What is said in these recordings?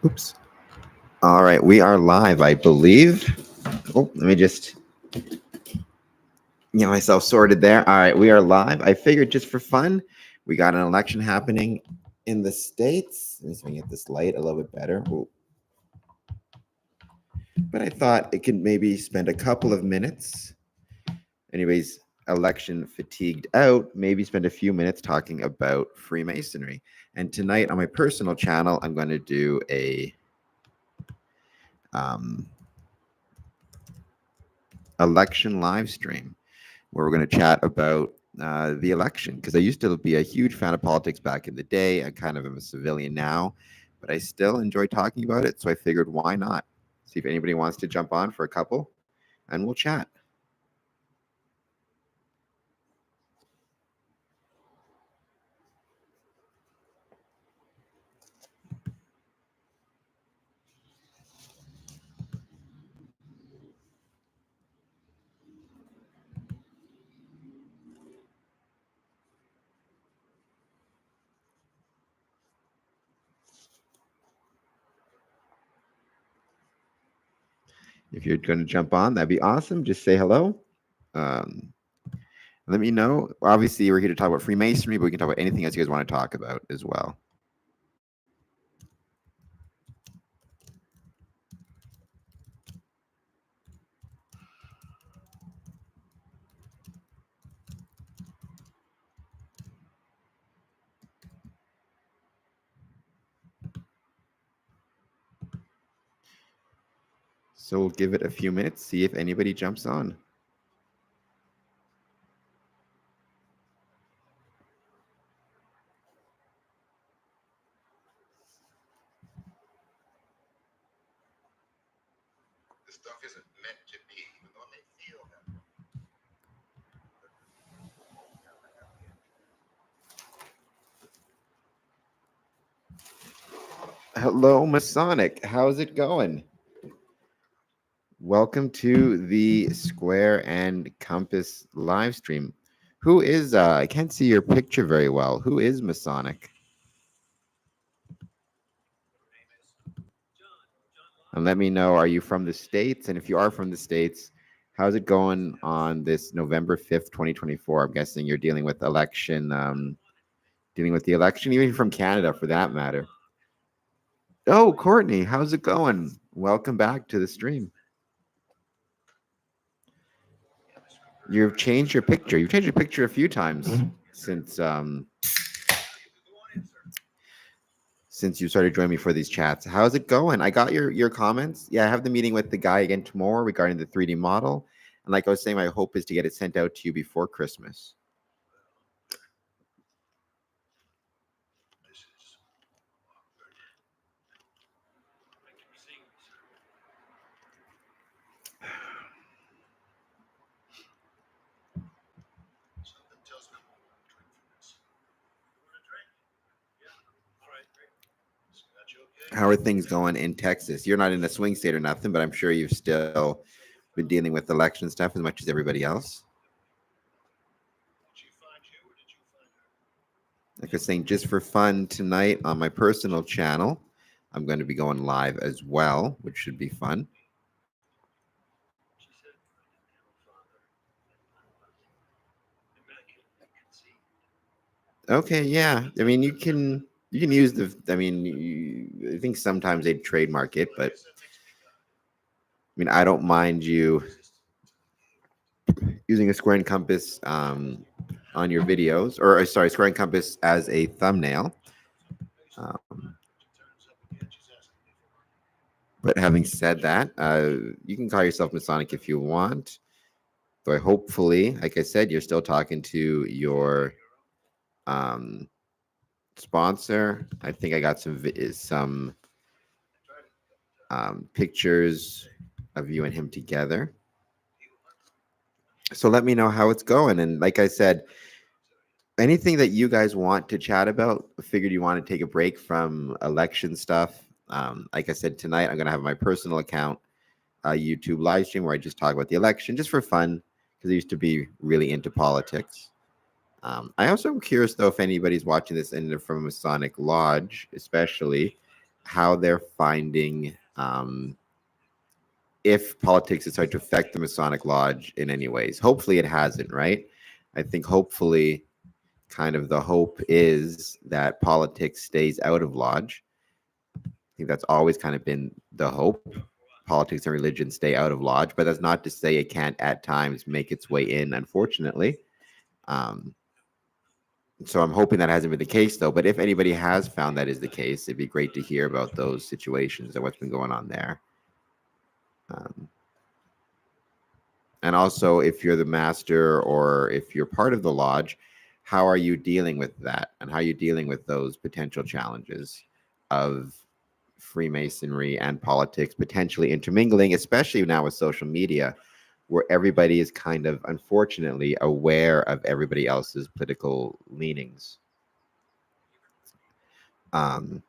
Oops. All right, we are live, I believe. Oh, let me just get myself sorted there. All right, we are live. I figured just for fun, we got an election happening in the States. Let me see if I can get this light a little bit better. Ooh. But I thought it could maybe spend a couple of minutes. Anyways, election fatigued out, maybe spend a few minutes talking about Freemasonry. And tonight on my personal channel, I'm going to do a election live stream where we're going to chat about the election, because I used to be a huge fan of politics back in the day. I kind of am a civilian now, but I still enjoy talking about it. So I figured, why not? See if anybody wants to jump on for a couple and we'll chat. If you're going to jump on, that'd be awesome. Just say hello. Let me know. Obviously, we're here to talk about Freemasonry, but we can talk about anything else you guys want to talk about as well. So we'll give it a few minutes, see if anybody jumps on. This stuff isn't meant to be, even though it may feel that way. Hello, Masonic. How's it going? Welcome to the Square and Compass live stream. Who is, I can't see your picture very well. Who is Masonic? And let me know, are you from the States? And if you are from the States, how's it going on this November 5th, 2024? I'm guessing you're dealing with election, dealing with the election, even from Canada for that matter. Oh, Courtney, how's it going? Welcome back to the stream. You've changed your picture. You've changed your picture a few times since you started joining me for these chats. How's it going? I got your comments. Yeah, I have the meeting with the guy again tomorrow regarding the 3D model. And like I was saying, my hope is to get it sent out to you before Christmas. How are things going in Texas? You're not in a swing state or nothing, but I'm sure you've still been dealing with election stuff as much as everybody else. Like I was saying, just for fun tonight on my personal channel, I'm going to be going live as well, which should be fun. Okay, yeah. I mean, you can use the. I mean, I think sometimes they trademark it, but I mean, I don't mind you using a square and compass on your videos, or sorry, square and compass as a thumbnail. But having said that, you can call yourself Masonic if you want. But hopefully, like I said, you're still talking to your sponsor. I think I got some pictures of you and him together. So let me know how it's going. And like I said, anything that you guys want to chat about, I figured you want to take a break from election stuff. Like I said, tonight I'm going to have my personal account, YouTube live stream where I just talk about the election just for fun, because I used to be really into politics. I also am curious though if anybody's watching this and they're from a Masonic lodge, especially how they're finding if politics is starting to affect the Masonic lodge in any ways. Hopefully, it hasn't. Right? I think hopefully, kind of the hope is that politics stays out of lodge. I think that's always kind of been the hope. Politics and religion stay out of lodge, but that's not to say it can't at times make its way in, unfortunately. Um, so I'm hoping that hasn't been the case, though. But if anybody has found that is the case, it'd be great to hear about those situations and what's been going on there. Um, and also, if you're the master or if you're part of the lodge, how are you dealing with that? And how are you dealing with those potential challenges of Freemasonry and politics potentially intermingling, especially now with social media, where everybody is kind of unfortunately aware of everybody else's political leanings. Um,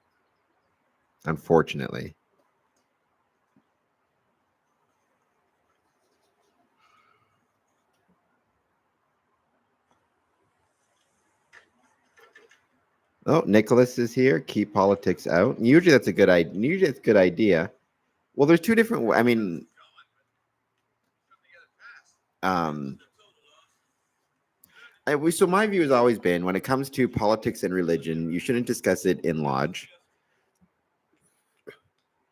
Unfortunately. Oh, Nicholas is here. Keep politics out. Usually that's a good idea. Usually it's a good idea. Well, there's two different. I mean, um, so my view has always been when it comes to politics and religion, you shouldn't discuss it in lodge.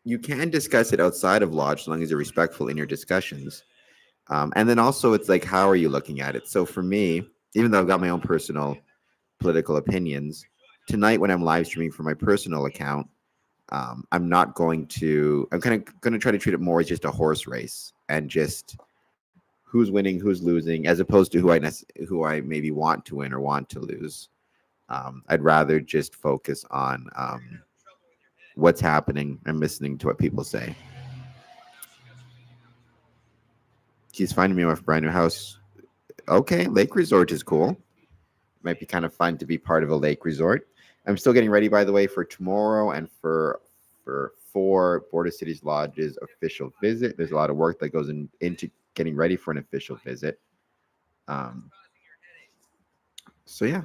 You can discuss it outside of lodge as long as you're respectful in your discussions. And then also, it's like, how are you looking at it? So for me, even though I've got my own personal political opinions, tonight when I'm live streaming from my personal account, I'm not going to. I'm kind of going to try to treat it more as just a horse race and just who's winning, who's losing, as opposed to who I maybe want to win or want to lose. I'd rather just focus on what's happening and listening to what people say. She's finding me a brand new house. Okay, lake resort is cool. Might be kind of fun to be part of a lake resort. I'm still getting ready, by the way, for tomorrow and for Border Cities Lodge's official visit. There's a lot of work that goes into getting ready for an official visit. Um, so yeah,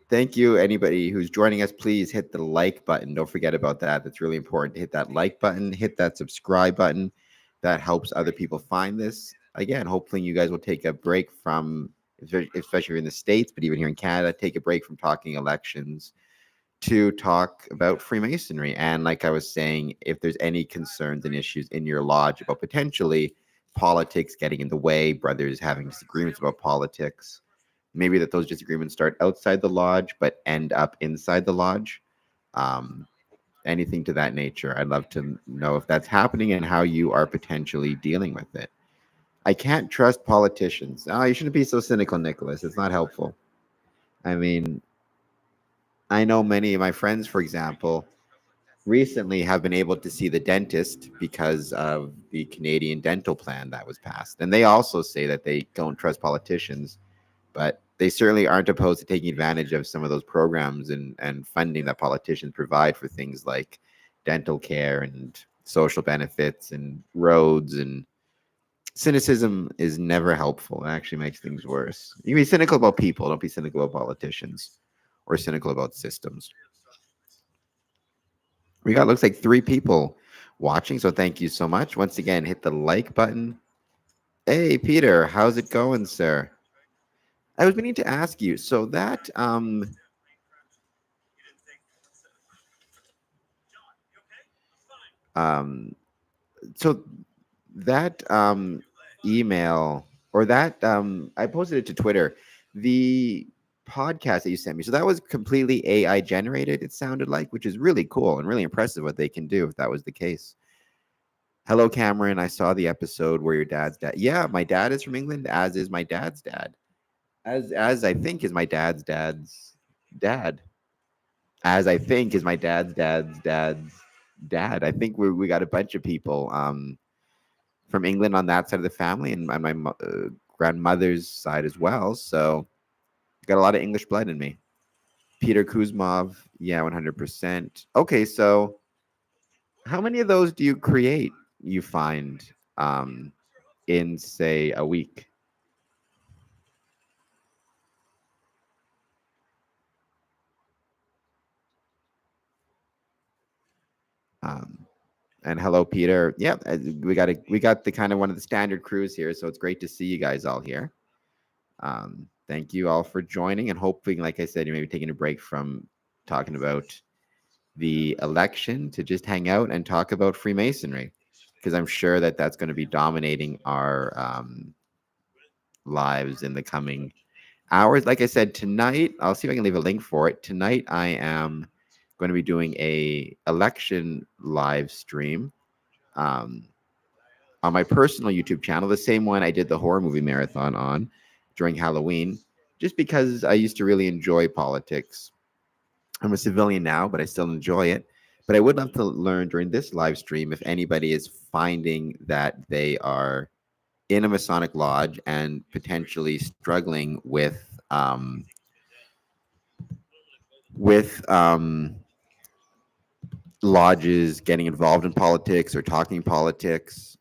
thank you. Anybody who's joining us, please hit the like button. Don't forget about that. That's really important. Hit that like button. Hit that subscribe button. That helps other people find this. Again, hopefully you guys will take a break from, especially in the States, but even here in Canada, take a break from talking elections to talk about Freemasonry. And like I was saying, if there's any concerns and issues in your lodge about potentially politics getting in the way, brothers having disagreements about politics, maybe that those disagreements start outside the lodge but end up inside the lodge. Um, Anything to that nature. I'd love to know if that's happening and how you are potentially dealing with it. I can't trust politicians. Oh, you shouldn't be so cynical, Nicholas. It's not helpful. I mean, I know many of my friends, for example, recently have been able to see the dentist because of the Canadian dental plan that was passed. And they also say that they don't trust politicians, but they certainly aren't opposed to taking advantage of some of those programs and funding that politicians provide for things like dental care and social benefits and roads. And cynicism is never helpful. It actually makes things worse. You can be cynical about people, don't be cynical about politicians or cynical about systems. We got looks like 3 people watching, so thank you so much. Once again, hit the like button. Hey Peter, how's it going, sir? I was meaning to ask you, so that um so that email or that I posted it to Twitter, the podcast that you sent me. So that was completely AI generated, it sounded like, which is really cool and really impressive what they can do if that was the case. Hello, Cameron. I saw the episode where your dad's dad. Yeah, my dad is from England, as is my dad's dad. As I think is my dad's dad. As I think is my dad's dad. I think we got a bunch of people from England on that side of the family and on my grandmother's side as well. So got a lot of English blood in me. Peter Kuzmov, yeah, 100%. Okay, so how many of those do you create? You find um, in say a week? Um, and hello, Peter. Yeah, we got the kind of one of the standard crews here, so it's great to see you guys all here. Thank you all for joining, and hoping, like I said, you may be taking a break from talking about the election to just hang out and talk about Freemasonry, because I'm sure that that's going to be dominating our lives in the coming hours. Like I said, tonight, I'll see if I can leave a link for it. Tonight, I am going to be doing a election live stream um, on my personal YouTube channel, the same one I did the horror movie marathon on during Halloween, just because I used to really enjoy politics. I'm a civilian now, but I still enjoy it. But I would love to learn during this live stream if anybody is finding that they are in a Masonic lodge and potentially struggling with lodges getting involved in politics or talking politics,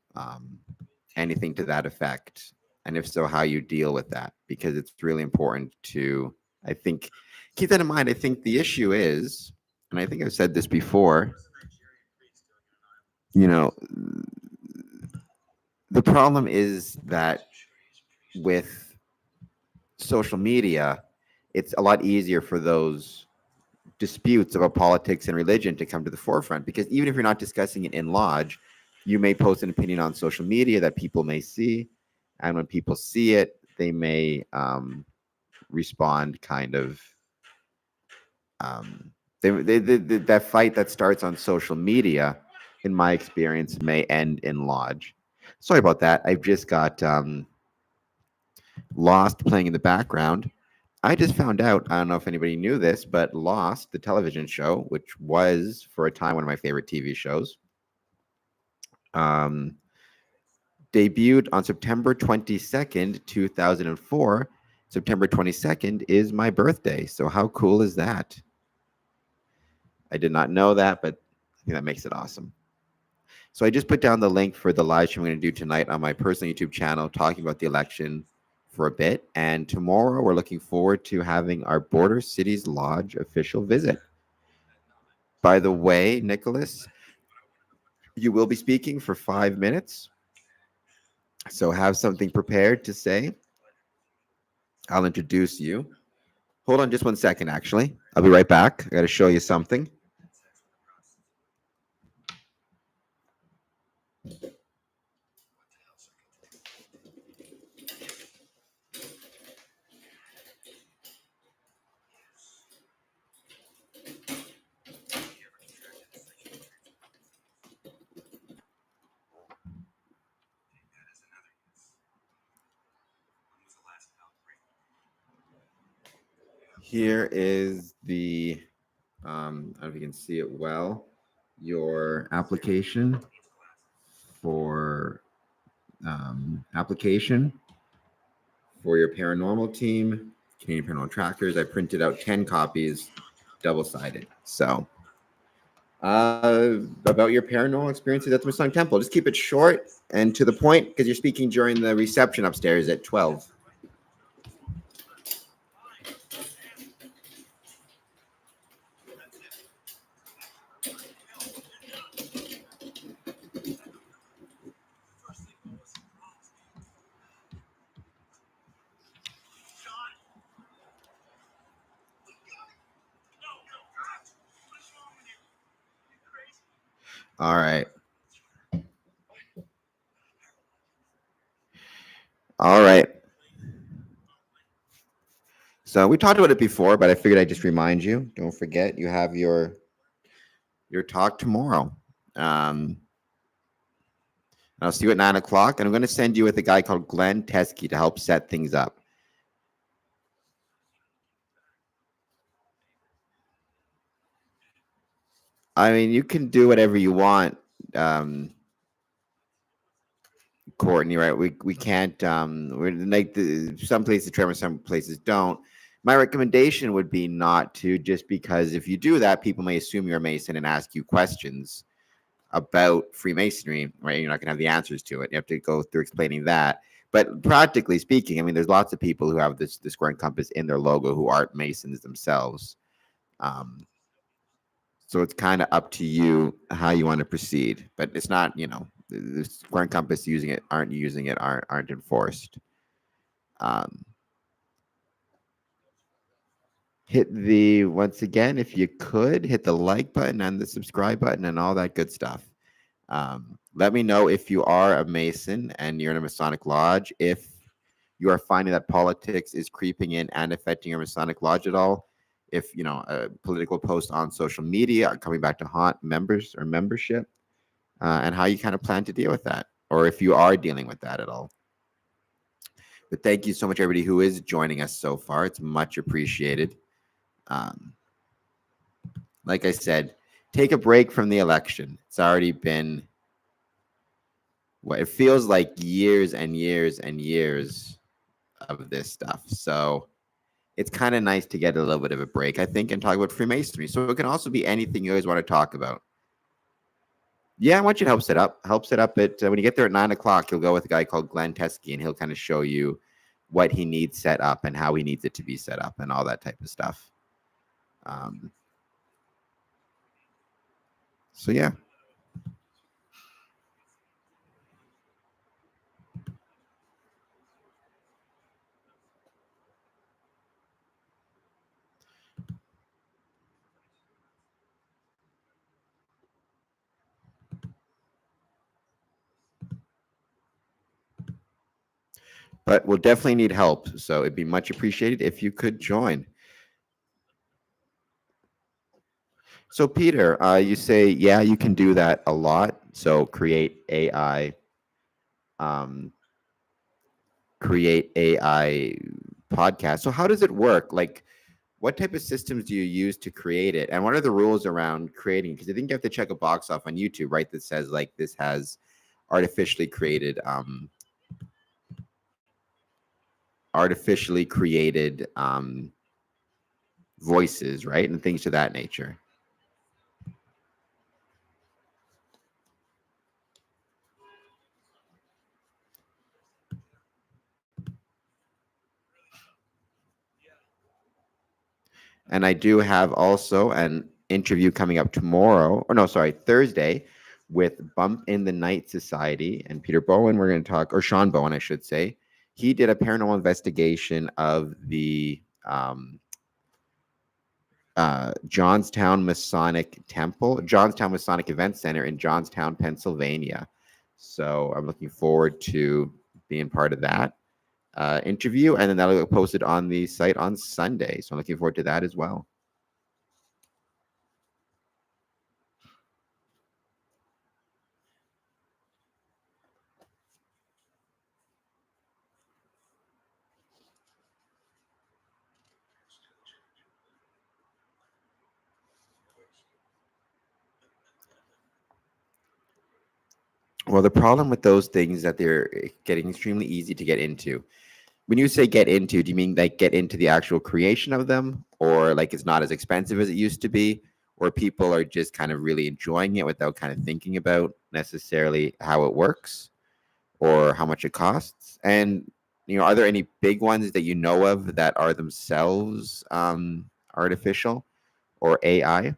anything to that effect. And if so, how you deal with that, because it's really important to, I think, keep that in mind. I think the issue is, and I think I've said this before, you know, the problem is that with social media, it's a lot easier for those disputes about politics and religion to come to the forefront, because even if you're not discussing it in lodge, you may post an opinion on social media that people may see, and when people see it, they may respond kind of that fight that starts on social media, in my experience, may end in lodge. Sorry about that. I've just got Lost playing in the background. I just found out, I don't know if anybody knew this, but Lost, the television show, which was for a time one of my favorite TV shows, um, debuted on September 22nd, 2004. September 22nd is my birthday. So, how cool is that? I did not know that, but I think that makes it awesome. So, I just put down the link for the live stream I'm going to do tonight on my personal YouTube channel, talking about the election for a bit. And tomorrow, we're looking forward to having our Border Cities Lodge official visit. By the way, Nicholas, you will be speaking for 5 minutes. So have something prepared to say. I'll introduce you. Hold on just 1 second, actually. I'll be right back. I got to show you something. Here is the, I don't know if you can see it well, your application for your paranormal team, Canadian Paranormal Trackers. I printed out 10 copies, double-sided. So, about your paranormal experiences at the Masonic Temple. Just keep it short and to the point, because you're speaking during the reception upstairs at 12. All right. All right. So we talked about it before, but I figured I'd just remind you. Don't forget, you have your talk tomorrow. I'll see you at 9 o'clock, and I'm going to send you with a guy called Glenn Teskey to help set things up. I mean, you can do whatever you want, Courtney. Right? We can't. We're like some places tremor, some places don't. My recommendation would be not to, just because if you do that, people may assume you're a Mason and ask you questions about Freemasonry, right? You're not going to have the answers to it. You have to go through explaining that. But practically speaking, I mean, there's lots of people who have the square and compass in their logo who aren't Masons themselves. Um, So it's kind of up to you how you want to proceed. But it's not, the Square and Compass using it, aren't enforced. Um, hit the once again, if you could hit the like button and the subscribe button and all that good stuff. Let me know if you are a Mason and you're in a Masonic lodge, if you are finding that politics is creeping in and affecting your Masonic lodge at all, if a political post on social media are coming back to haunt members or membership, and how you kind of plan to deal with that, or if you are dealing with that at all. But thank you so much, everybody who is joining us so far. It's much appreciated. Um, like I said, take a break from the election. It's already been what it feels like years and years and years of this stuff. So it's kind of nice to get a little bit of a break, I think, and talk about Freemasonry. So it can also be anything you always want to talk about. Yeah, I want you to help set up. Help set up at when you get there at 9 o'clock. You'll go with a guy called Glenn Teskey, and he'll kind of show you what he needs set up and how he needs it to be set up and all that type of stuff. So yeah. But we'll definitely need help. So it'd be much appreciated if you could join. So Peter, you say, yeah, you can do that a lot. So um, create AI podcast. So how does it work? Like, what type of systems do you use to create it? And what are the rules around creating? Because I think you have to check a box off on YouTube, right? That says like this has artificially created voices, right? And things to that nature. And I do have also an interview coming up tomorrow, or no, sorry, Thursday, with Bump in the Night Society and Peter Bowen. We're going to talk, or Sean Bowen, I should say. He did a paranormal investigation of the Johnstown Masonic Temple, Johnstown Masonic Event Center in Johnstown, Pennsylvania. So I'm looking forward to being part of that interview, and then that'll get posted on the site on Sunday. So I'm looking forward to that as well. Well, the problem with those things is that they're getting extremely easy to get into. When you say get into, do you mean like get into the actual creation of them, or like it's not as expensive as it used to be, or people are just kind of really enjoying it without kind of thinking about necessarily how it works or how much it costs? And are there any big ones that you know of that are themselves artificial or AI?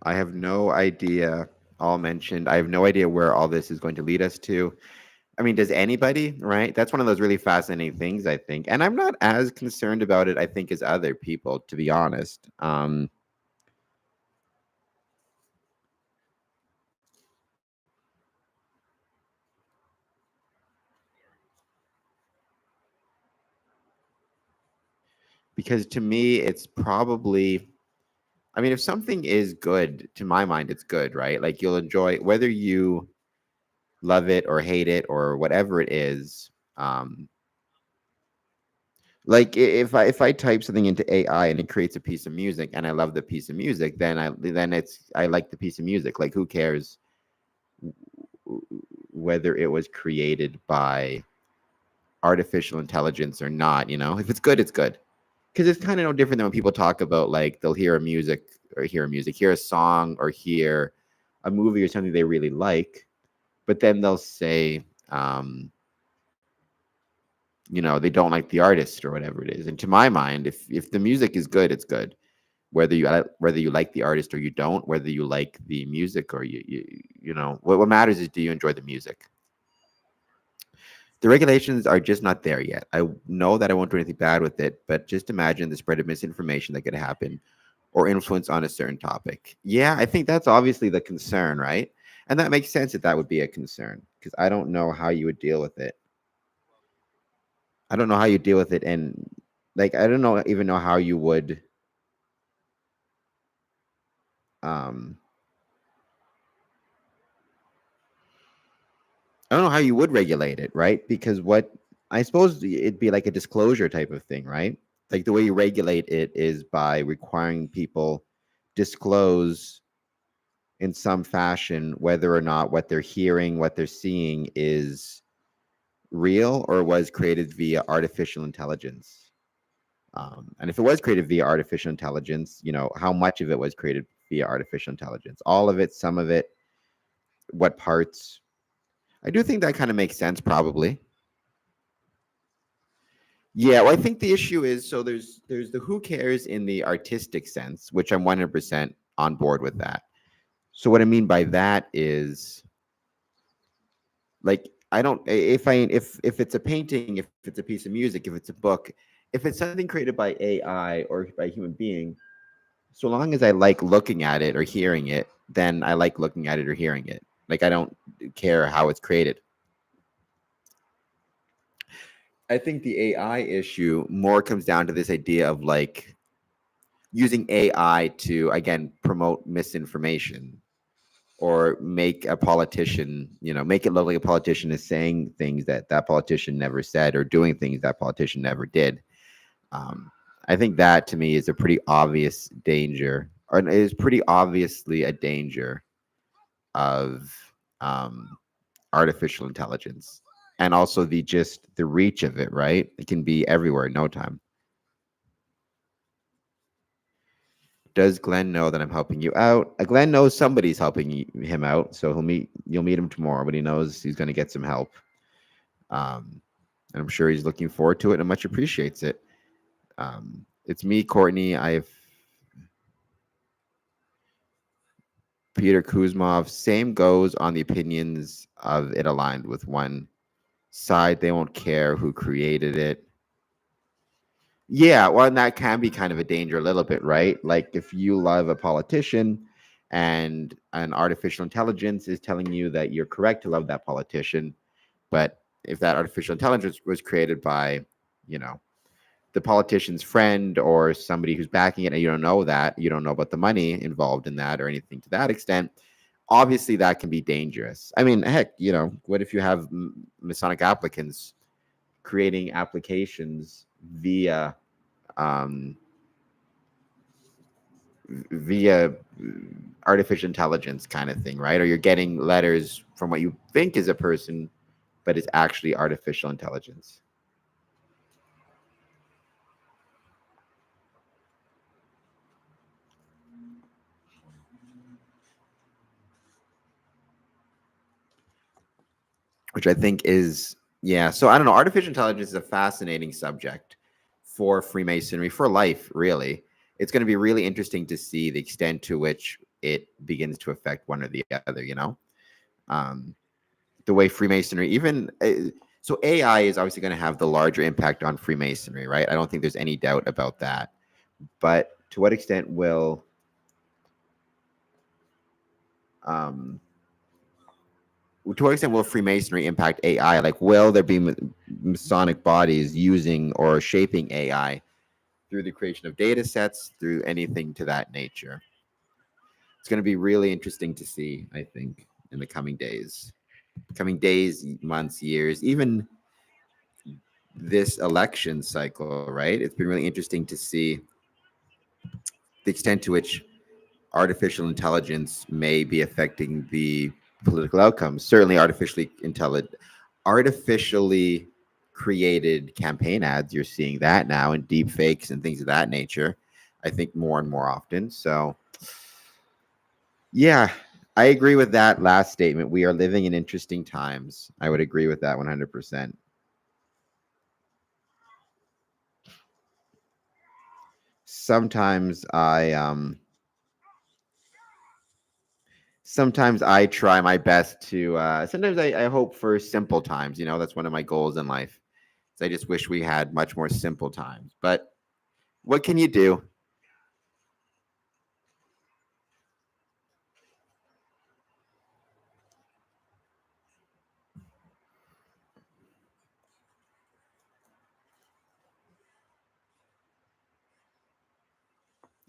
I have no idea. All mentioned. I have no idea where all this is going to lead us to. I mean, does anybody, right? That's one of those really fascinating things, I think. And I'm not as concerned about it, I think, as other people, to be honest. Because to me, it's probably, I mean, if something is good, to my mind, it's good, right? Like you'll enjoy, whether you love it or hate it or whatever it is. Like if I type something into AI and it creates a piece of music and I love the piece of music, then I like the piece of music. Like who cares whether it was created by artificial intelligence or not? If it's good, it's good. Because it's kind of no different than when people talk about like they'll hear a song or hear a movie or something they really like, but then they'll say, um, they don't like the artist or whatever it is. And to my mind, if the music is good, it's good. Whether you like the artist or you don't, whether you like the music or what matters is, do you enjoy the music? The regulations are just not there yet. I know that I won't do anything bad with it, but just imagine the spread of misinformation that could happen or influence on a certain topic. Yeah, I think that's obviously the concern, right? And that makes sense that would be a concern because I don't know how you would deal with it. I don't know how you deal with it, and like I don't know even know how you would um I don't know how you would regulate it, right? Because what I suppose it'd be like a disclosure type of thing, right? Like the way you regulate it is by requiring people disclose in some fashion whether or not what they're hearing, what they're seeing is real or was created via artificial intelligence. And if it was created via artificial intelligence, how much of it was created via artificial intelligence? All of it, some of it, what parts? I do think that kind of makes sense, probably. Yeah, well, I think the issue is so there's the who cares in the artistic sense, which I'm 100% on board with that. So what I mean by that is like I don't if it's a painting, if it's a piece of music, if it's a book, if it's something created by AI or by a human being, so long as I like looking at it or hearing it, then I like looking at it or hearing it. Like I don't care how it's created. I think the AI issue more comes down to this idea of like using AI to again promote misinformation or make a politician, make it look like a politician is saying things that that politician never said or doing things that politician never did. Um, I think that to me is a pretty obvious danger, or it is pretty obviously a danger of um, artificial intelligence, and also the reach of it. Right, it can be everywhere in no time. Does Glenn know that I'm helping you out? Glenn knows somebody's helping him out, so you'll meet him tomorrow, but he knows he's going to get some help. And I'm sure he's looking forward to it and much appreciates it. It's me, Courtney. I have Peter Kuzmov. Same goes on the opinions of it aligned with one side. They won't care who created it. Yeah, well, and that can be kind of a danger a little bit, right? Like if you love a politician and an artificial intelligence is telling you that you're correct to love that politician, but if that artificial intelligence was created by, you know, the politician's friend or somebody who's backing it and you don't know that, you don't know about the money involved in that or anything to that extent, obviously that can be dangerous. I mean, heck, what if you have Masonic applicants creating applications um, via artificial intelligence kind of thing, right? Or you're getting letters from what you think is a person, but it's actually artificial intelligence. Which I think is, yeah. So I don't know. Artificial intelligence is a fascinating subject for Freemasonry, for life, really. It's going to be really interesting to see the extent to which it begins to affect one or the other. Um, the way Freemasonry, even so, AI is obviously going to have the larger impact on Freemasonry, right? I don't think there's any doubt about that. But to what extent will um, to what extent will Freemasonry impact AI? Like, will there be Masonic bodies using or shaping AI through the creation of data sets, through anything to that nature? It's going to be really interesting to see, I think, in the coming days, months, years, even this election cycle, right? It's been really interesting to see the extent to which artificial intelligence may be affecting the political outcomes. Certainly, artificially created campaign ads. You're seeing that now, and deep fakes and things of that nature. I think more and more often. So, yeah, I agree with that last statement. We are living in interesting times. I would agree with that 100%. Sometimes I try my best to sometimes I hope for simple times. That's one of my goals in life. So I just wish we had much more simple times. But what can you do?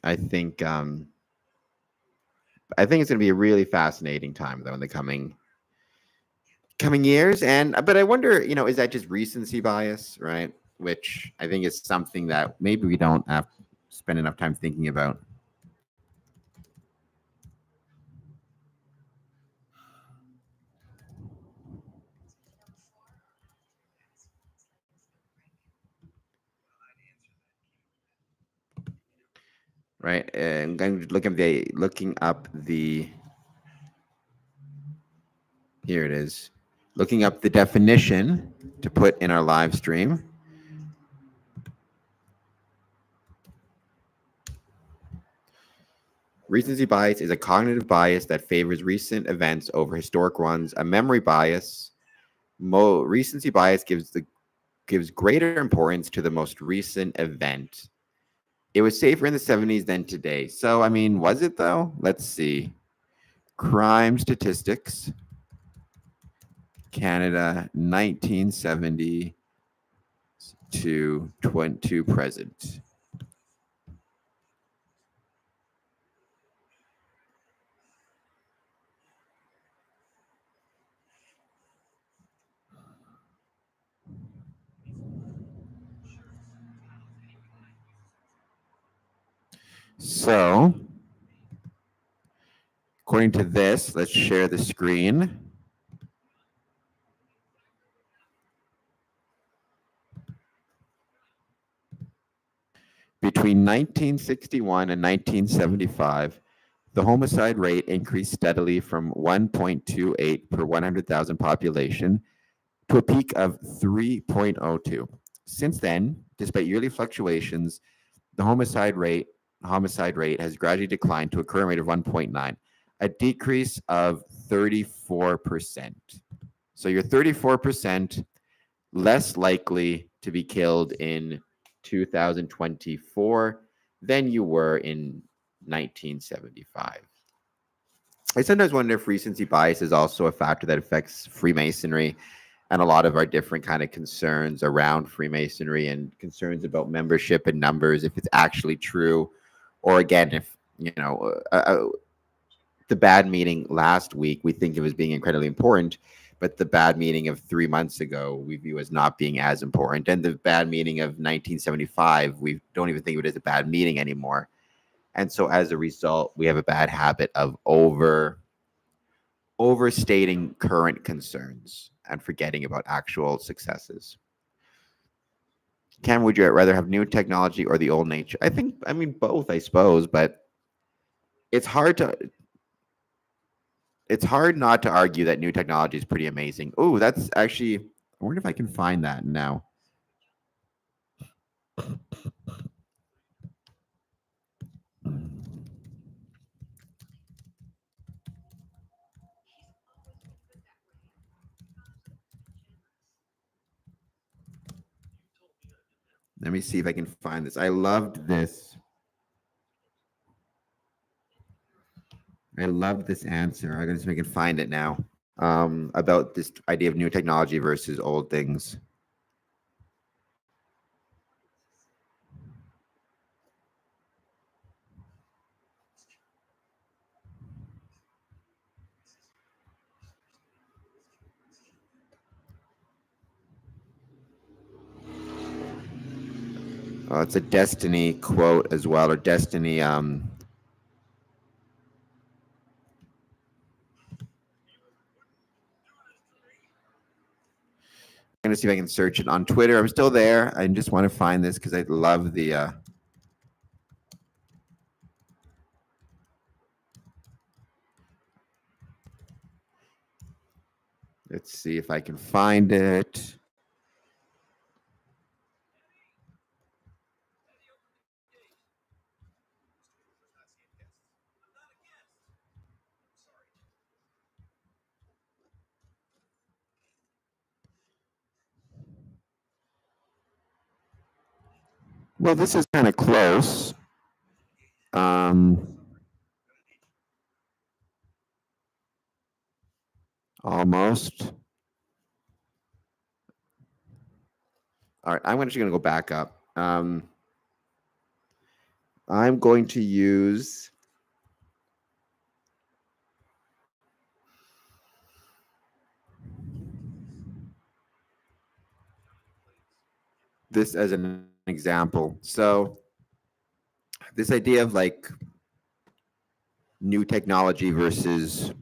I think it's going to be a really fascinating time though in the coming years. And but I wonder, is that just recency bias, right? Which I think is something that maybe we don't have spend enough time thinking about. Right. And I'm looking up the here it is. Looking up the definition to put in our live stream. Recency bias is a cognitive bias that favors recent events over historic ones. A memory bias, recency bias gives greater importance to the most recent event. It was safer in the 70s than today. So, I mean, was it though? Let's see. Crime statistics, Canada, 1970 to present. So, according to this, let's share the screen. Between 1961 and 1975, the homicide rate increased steadily from 1.28 per 100,000 population to a peak of 3.02. Since then, despite yearly fluctuations, the homicide rate has gradually declined to a current rate of 1.9, a decrease of 34%. So you're 34% less likely to be killed in 2024 than you were in 1975. I sometimes wonder if recency bias is also a factor that affects Freemasonry and a lot of our different kind of concerns around Freemasonry and concerns about membership and numbers, if it's actually true, or again, if the bad meeting last week we think of as being incredibly important, but the bad meeting of 3 months ago we view as not being as important, and the bad meeting of 1975 we don't even think of it as a bad meeting anymore. And so as a result, we have a bad habit of overstating current concerns and forgetting about actual successes. Cam, would you rather have new technology or the old nature? I mean, both, I suppose, but it's hard to it's hard not to argue that new technology is pretty amazing. Oh, that's actually, I wonder if I can find that now. Let me see if I can find this. I loved this. I loved this answer. I'm going to see if I can find it now. About this idea of new technology versus old things. It's a Destiny quote as well, or Destiny. I'm gonna see if I can search it on Twitter. I'm still there. I just want to find this because I love the. Let's see if I can find it. Well, this is kind of close. Almost. All right, I'm actually going to go back up. I'm going to use this as an example. So, this idea of like new technology versus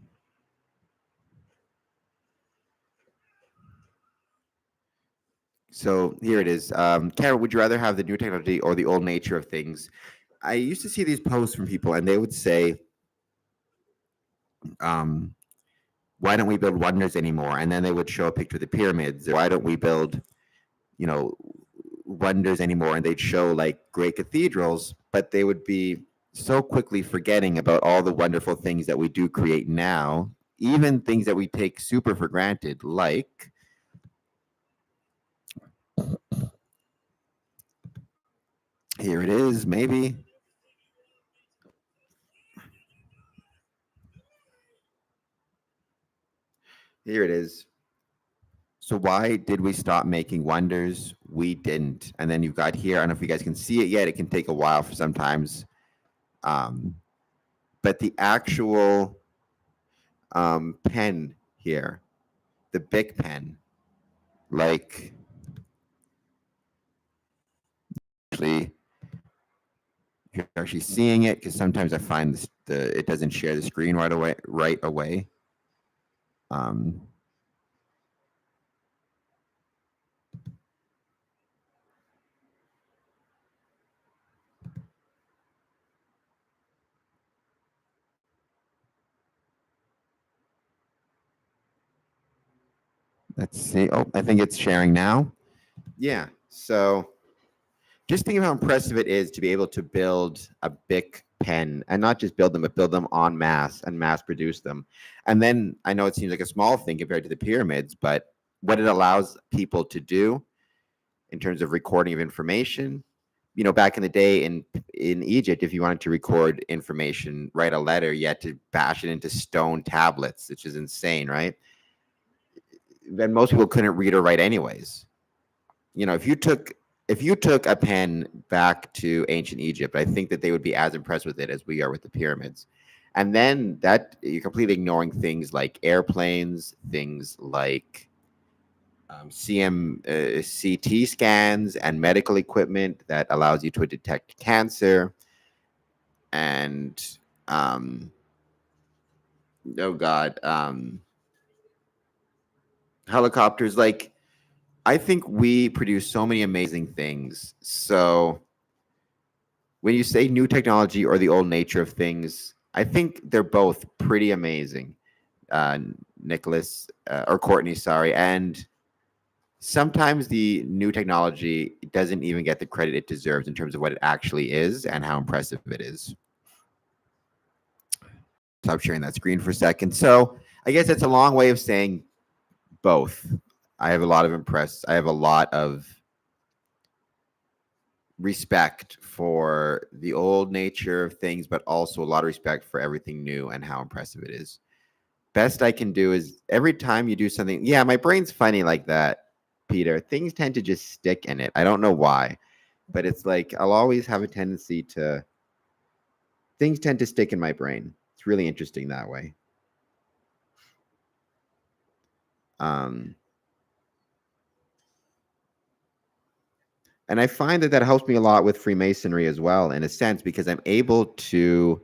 so here it is. Karen, would you rather have the new technology or the old nature of things? I used to see these posts from people, and they would say, um, "Why don't we build wonders anymore?" And then they would show a picture of the pyramids. Why don't we build, you know, wonders anymore? And they'd show like great cathedrals, but they would be so quickly forgetting about all the wonderful things that we do create now, even things that we take super for granted, like here it is, maybe. Here it is. So why did we stop making wonders? We didn't. And then you've got here, I don't know if you guys can see it yet. It can take a while for sometimes. Um, but the actual pen here, the Bic pen, like actually you're actually seeing it because sometimes I find it doesn't share the screen right away. Right away. Um, let's see. Oh, I think it's sharing now. Yeah. So just think of how impressive it is to be able to build a Bic pen and not just build them, but build them en masse and mass produce them. And then I know it seems like a small thing compared to the pyramids, but what it allows people to do in terms of recording of information, back in the day in Egypt, if you wanted to record information, write a letter, you had to bash it into stone tablets, which is insane, right? Then most people couldn't read or write anyways. If you took a pen back to ancient Egypt, I think that they would be as impressed with it as we are with the pyramids. And then that you're completely ignoring things like airplanes, things like CT scans and medical equipment that allows you to detect cancer and oh god, helicopters. Like I think we produce so many amazing things. So when you say new technology or the old nature of things, I think they're both pretty amazing. Uh, Nicholas or Courtney, sorry, and sometimes the new technology doesn't even get the credit it deserves in terms of what it actually is and how impressive it is. Stop sharing that screen for a second. So I guess that's a long way of saying both. I have a lot of I have a lot of respect for the old nature of things, but also a lot of respect for everything new and how impressive it is. Best I can do is every time you do something, yeah, my brain's funny like that, Peter. Things tend to just stick in it. I don't know why, but it's like I'll always have a tendency to, things tend to stick in my brain. It's really interesting that way. Um, And I find that that helps me a lot with Freemasonry as well, in a sense, because I'm able to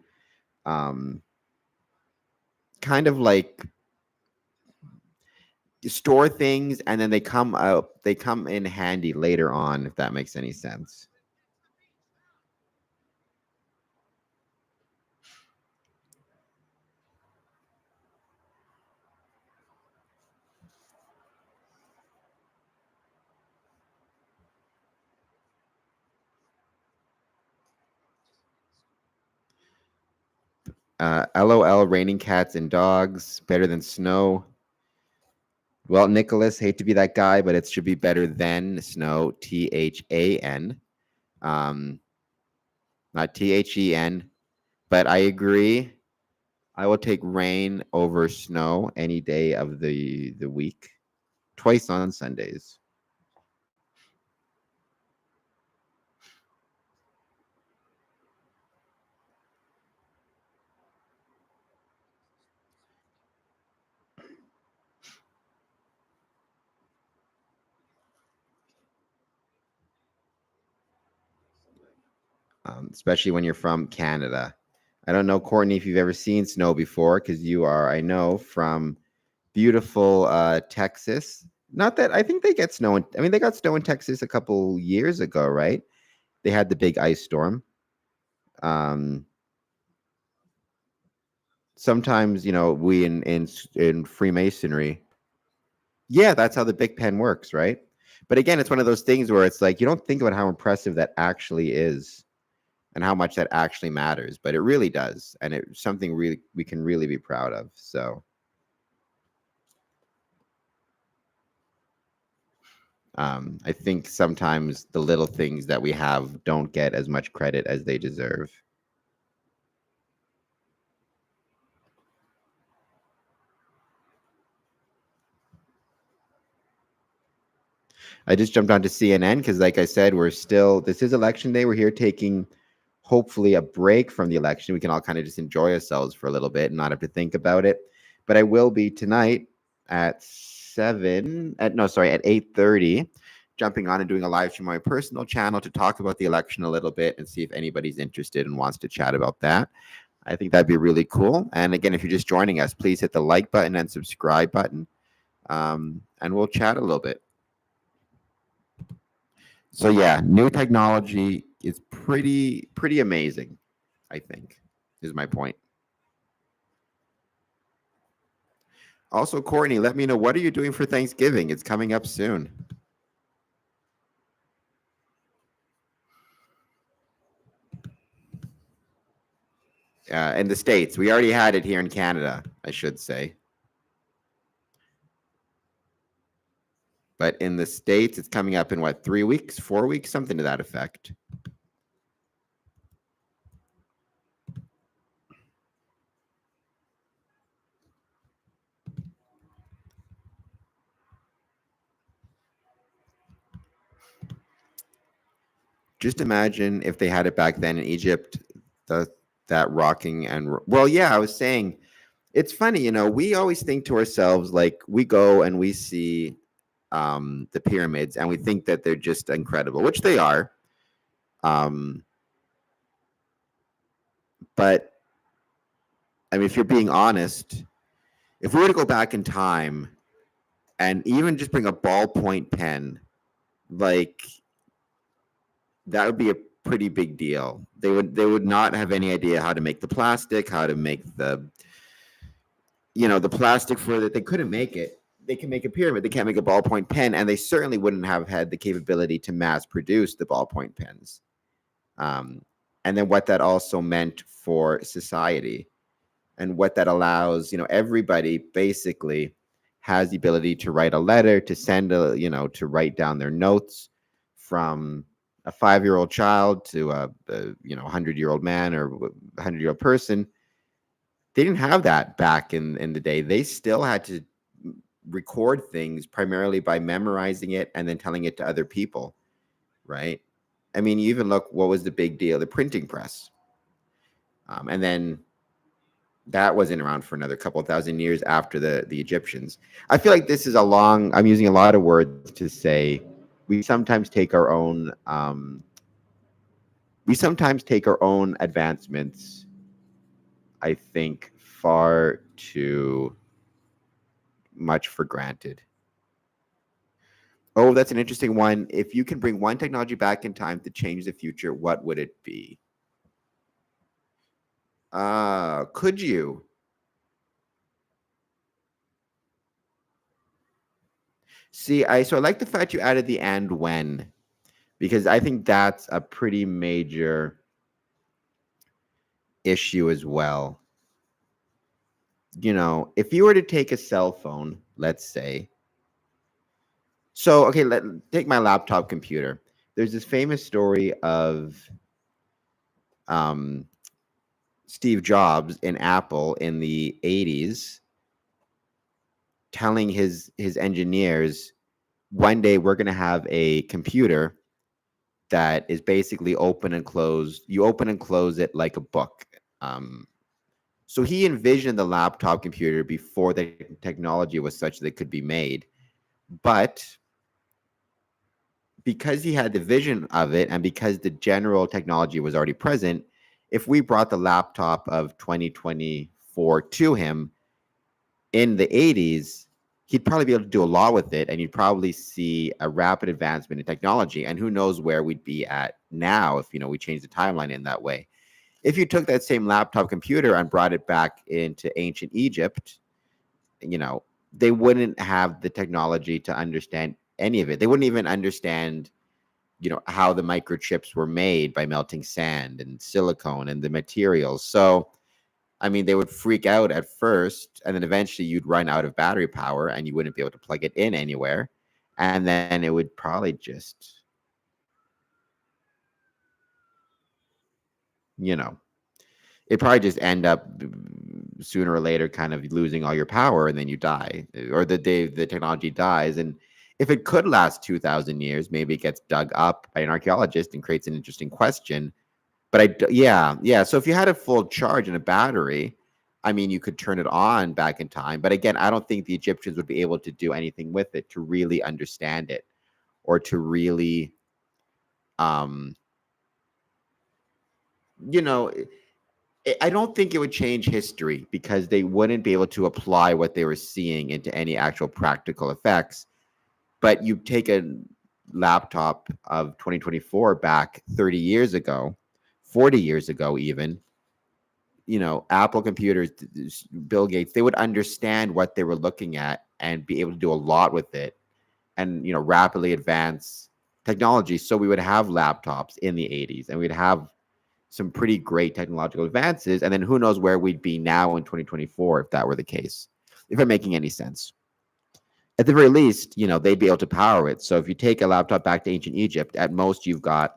um, kind of like store things, and then they come in handy later on, if that makes any sense. LOL, raining cats and dogs, better than snow. Well, Nicholas, hate to be that guy, but it should be better than snow, THAN, um, not THEN. But I agree. I will take rain over snow any day of the week, twice on Sundays. Especially when you're from Canada. I don't know, Courtney, if you've ever seen snow before, because you are, I know, from beautiful Texas. Not that I think they get snow. I mean, they got snow in Texas a couple years ago, right? They had the big ice storm. Um, Sometimes, we in Freemasonry, yeah, that's how the Big Pen works, right? But again, it's one of those things where it's like you don't think about how impressive that actually is and how much that actually matters, but it really does, and it's something really we can really be proud of. So I think sometimes the little things that we have don't get as much credit as they deserve. I just jumped onto CNN because, like I said, this is election day. We're here taking hopefully a break from the election. We can all kind of just enjoy ourselves for a little bit and not have to think about it. But I will be tonight at 8:30, jumping on and doing a live stream on my personal channel to talk about the election a little bit and see if anybody's interested and wants to chat about that. I think that'd be really cool. And again, if you're just joining us, please hit the like button and subscribe button, and we'll chat a little bit. So yeah, new technology is pretty amazing, I think, is my point. Also, Courtney, let me know, what are you doing for Thanksgiving? It's coming up soon. In the States. We already had it here in Canada, I should say. But in the States, it's coming up in what, 3 weeks, 4 weeks, something to that effect. Just imagine if they had it back then in Egypt, that rocking and well, yeah, I was saying it's funny, we always think to ourselves, like, we go and we see the pyramids and we think that they're just incredible, which they are. But I mean, if you're being honest, if we were to go back in time and even just bring a ballpoint pen, like, that would be a pretty big deal. They would not have any idea how to make the plastic, how to make the plastic for that. They couldn't make it. They can make a pyramid. They can't make a ballpoint pen, and they certainly wouldn't have had the capability to mass produce the ballpoint pens. And then what that also meant for society, and what that allows, everybody basically has the ability to write a letter, to send to write down their notes, from a 5-year-old child to a 100-year-old man or 100-year-old person. They didn't have that back in the day. They still had to record things primarily by memorizing it and then telling it to other people, right? I mean, you even look, what was the big deal? The printing press. And then that wasn't around for another couple thousand years after the Egyptians. I feel like this is I'm using a lot of words to say we sometimes take our own advancements, I think, far too much for granted. Oh, that's an interesting one. If you can bring one technology back in time to change the future, what would it be? Could you? See, I like the fact you added the and when, because I think that's a pretty major issue as well. You know, if you were to take a cell phone, let's say, so okay, take my laptop computer. There's this famous story of um, Steve Jobs in Apple in the 80s telling his engineers, one day we're going to have a computer that is basically open and closed. You open and close it like a book. So he envisioned the laptop computer before the technology was such that it could be made. But because he had the vision of it and because the general technology was already present, if we brought the laptop of 2024 to him in the 80s, he'd probably be able to do a lot with it, and you'd probably see a rapid advancement in technology. And who knows where we'd be at now if we change the timeline in that way. If you took that same laptop computer and brought it back into ancient Egypt, they wouldn't have the technology to understand any of it. They wouldn't even understand how the microchips were made by melting sand and silicone and the materials. So I mean, they would freak out at first, and then eventually you'd run out of battery power and you wouldn't be able to plug it in anywhere. And then it would probably just, you know, it'd probably just end up sooner or later kind of losing all your power, and then you die, or the day the technology dies. And if it could last 2,000 years, maybe it gets dug up by an archaeologist and creates an interesting question. But yeah. So if you had a full charge and a battery, I mean, you could turn it on back in time. But again, I don't think the Egyptians would be able to do anything with it to really understand it, or to really, um, you know, I don't think it would change history because they wouldn't be able to apply what they were seeing into any actual practical effects. But you take a laptop of 2024 back 30 years ago, 40 years ago, even, Apple computers, Bill Gates, they would understand what they were looking at and be able to do a lot with it, and, rapidly advance technology. So we would have laptops in the 80s, and we'd have some pretty great technological advances. And then who knows where we'd be now in 2024 if that were the case, if I'm making any sense. At the very least, they'd be able to power it. So if you take a laptop back to ancient Egypt, at most you've got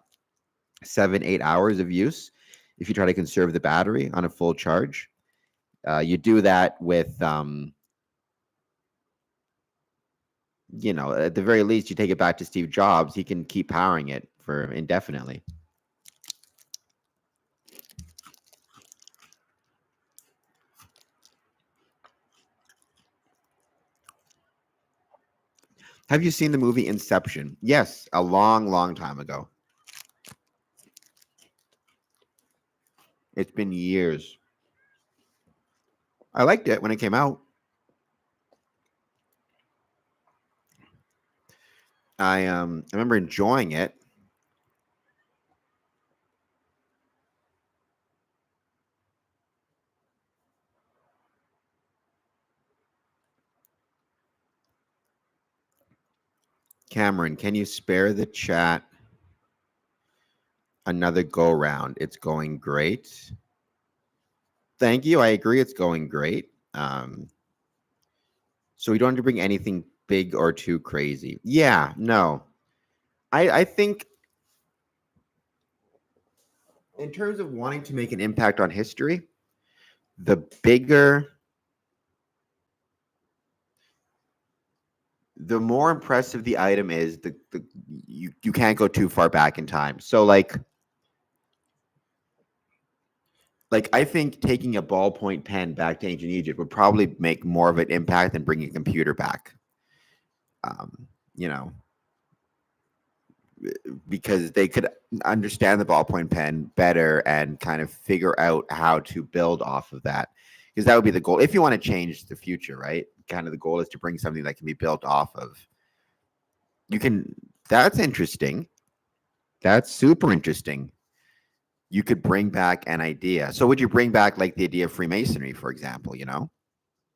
7-8 hours of use if you try to conserve the battery on a full charge. You do that with, at the very least, you take it back to Steve Jobs. He can keep powering it for indefinitely. Have you seen the movie Inception? Yes, a long, long time ago. It's been years. I liked it when it came out. I remember enjoying it. Cameron, can you spare the chat another go round? It's going great. Thank you. I agree. It's going great. So we don't have to bring anything big or too crazy. Yeah, no. I think in terms of wanting to make an impact on history, the more impressive the item is, you can't go too far back in time. So like I think taking a ballpoint pen back to ancient Egypt would probably make more of an impact than bringing a computer back. You know, because they could understand the ballpoint pen better and kind of figure out how to build off of that. Because that would be the goal. If you want to change the future, right? Kind of the goal is to bring something that can be built off of. You can, that's interesting. That's super interesting. You could bring back an idea. So would you bring back like the idea of Freemasonry, for example,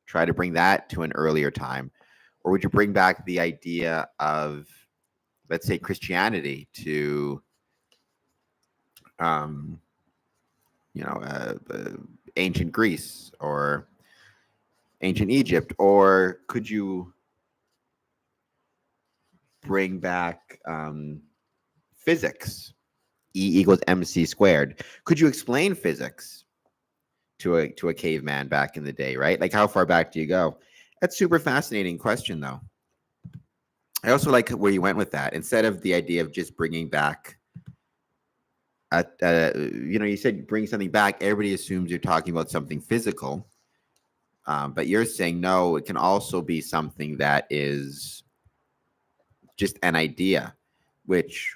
try to bring that to an earlier time? Or would you bring back the idea of, let's say, Christianity to, um, ancient Greece or ancient Egypt? Or could you bring back physics? E equals mc squared. Could you explain physics to a caveman back in the day, right? Like how far back do you go? That's super fascinating question, though. I also like where you went with that. Instead of the idea of just bringing back, you said bring something back. Everybody assumes you're talking about something physical, but you're saying no. It can also be something that is just an idea, which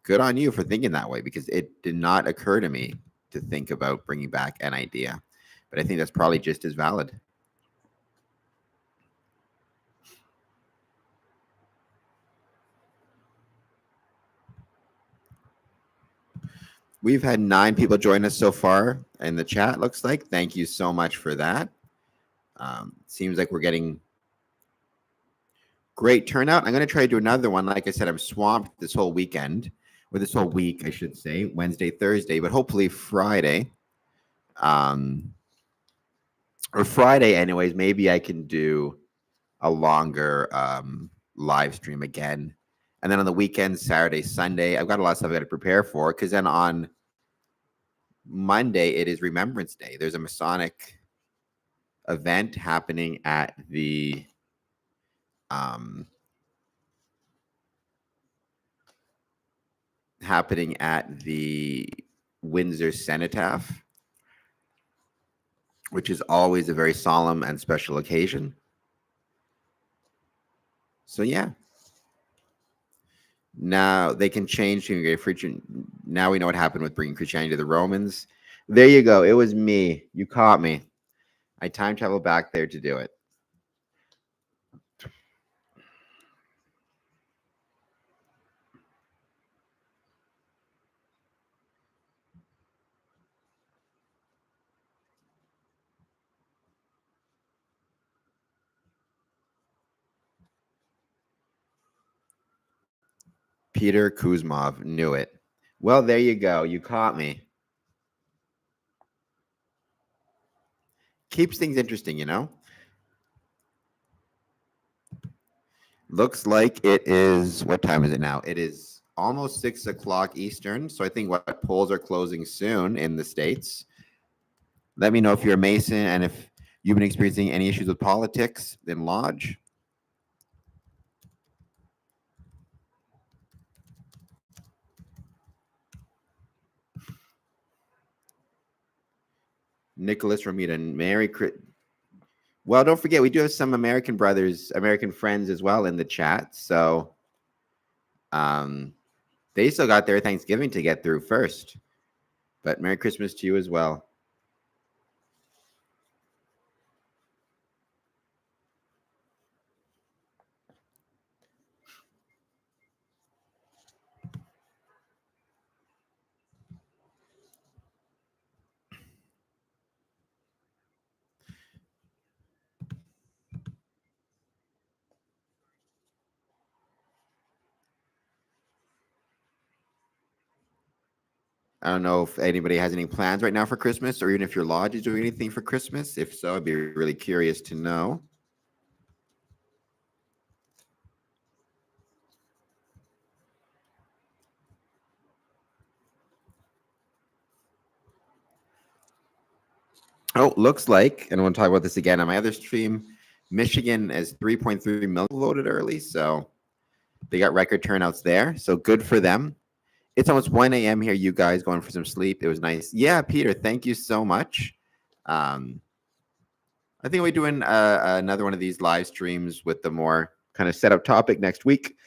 good on you for thinking that way, because it did not occur to me to think about bringing back an idea. But I think that's probably just as valid. We've had 9 people join us so far in the chat, looks like. Thank you so much for that. Seems like we're getting great turnout. I'm going to try to do another one. Like I said, I'm swamped this whole weekend, or this whole week, I should say, Wednesday, Thursday, but hopefully Friday. Or Friday, anyways, maybe I can do a longer live stream again. And then on the weekend, Saturday, Sunday, I've got a lot of stuff I got to prepare for, because then on Monday, it is Remembrance Day. There's a Masonic event happening at the Windsor Cenotaph, which is always a very solemn and special occasion. So yeah. Now they can change to now we know what happened with bringing Christianity to the Romans. There you go. It was me. You caught me. I time traveled back there to do it. Peter Kuzmov knew it. Well, there you go. You caught me. Keeps things interesting, Looks like it is, what time is it now? It is almost 6 o'clock Eastern. So I think what polls are closing soon in the States. Let me know if you're a Mason and if you've been experiencing any issues with politics in Lodge. Nicholas Romita and Mary. Well, don't forget, we do have some American brothers, American friends as well in the chat. So they still got their Thanksgiving to get through first. But Merry Christmas to you as well. I don't know if anybody has any plans right now for Christmas, or even if your lodge is doing anything for Christmas. If so, I'd be really curious to know. Oh, looks like, and I want to talk about this again on my other stream, Michigan is 3.3 million voted early, so they got record turnouts there. So good for them. It's almost 1 a.m. here. You guys going for some sleep? It was nice. Yeah, Peter, thank you so much. I think we're doing another one of these live streams with the more kind of set up topic next week.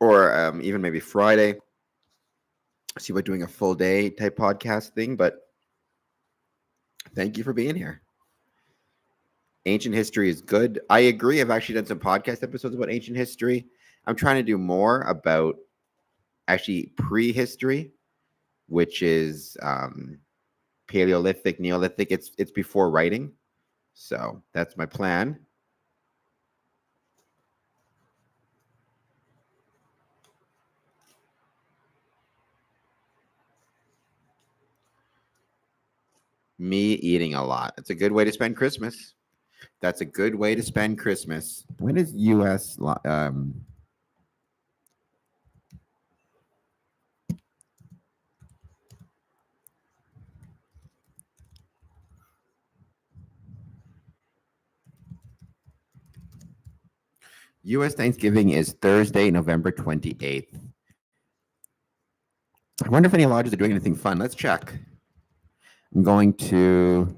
or even maybe Friday. See about doing a full day type podcast thing. But thank you for being here. Ancient history is good. I agree. I've actually done some podcast episodes about ancient history. I'm trying to do more about actually prehistory, which is Paleolithic, Neolithic. It's before writing, so that's my plan. Me eating a lot. It's a good way to spend Christmas. That's a good way to spend Christmas. When is U.S. U.S. Thanksgiving is Thursday, November 28th. I wonder if any lodges are doing anything fun. Let's check. I'm going to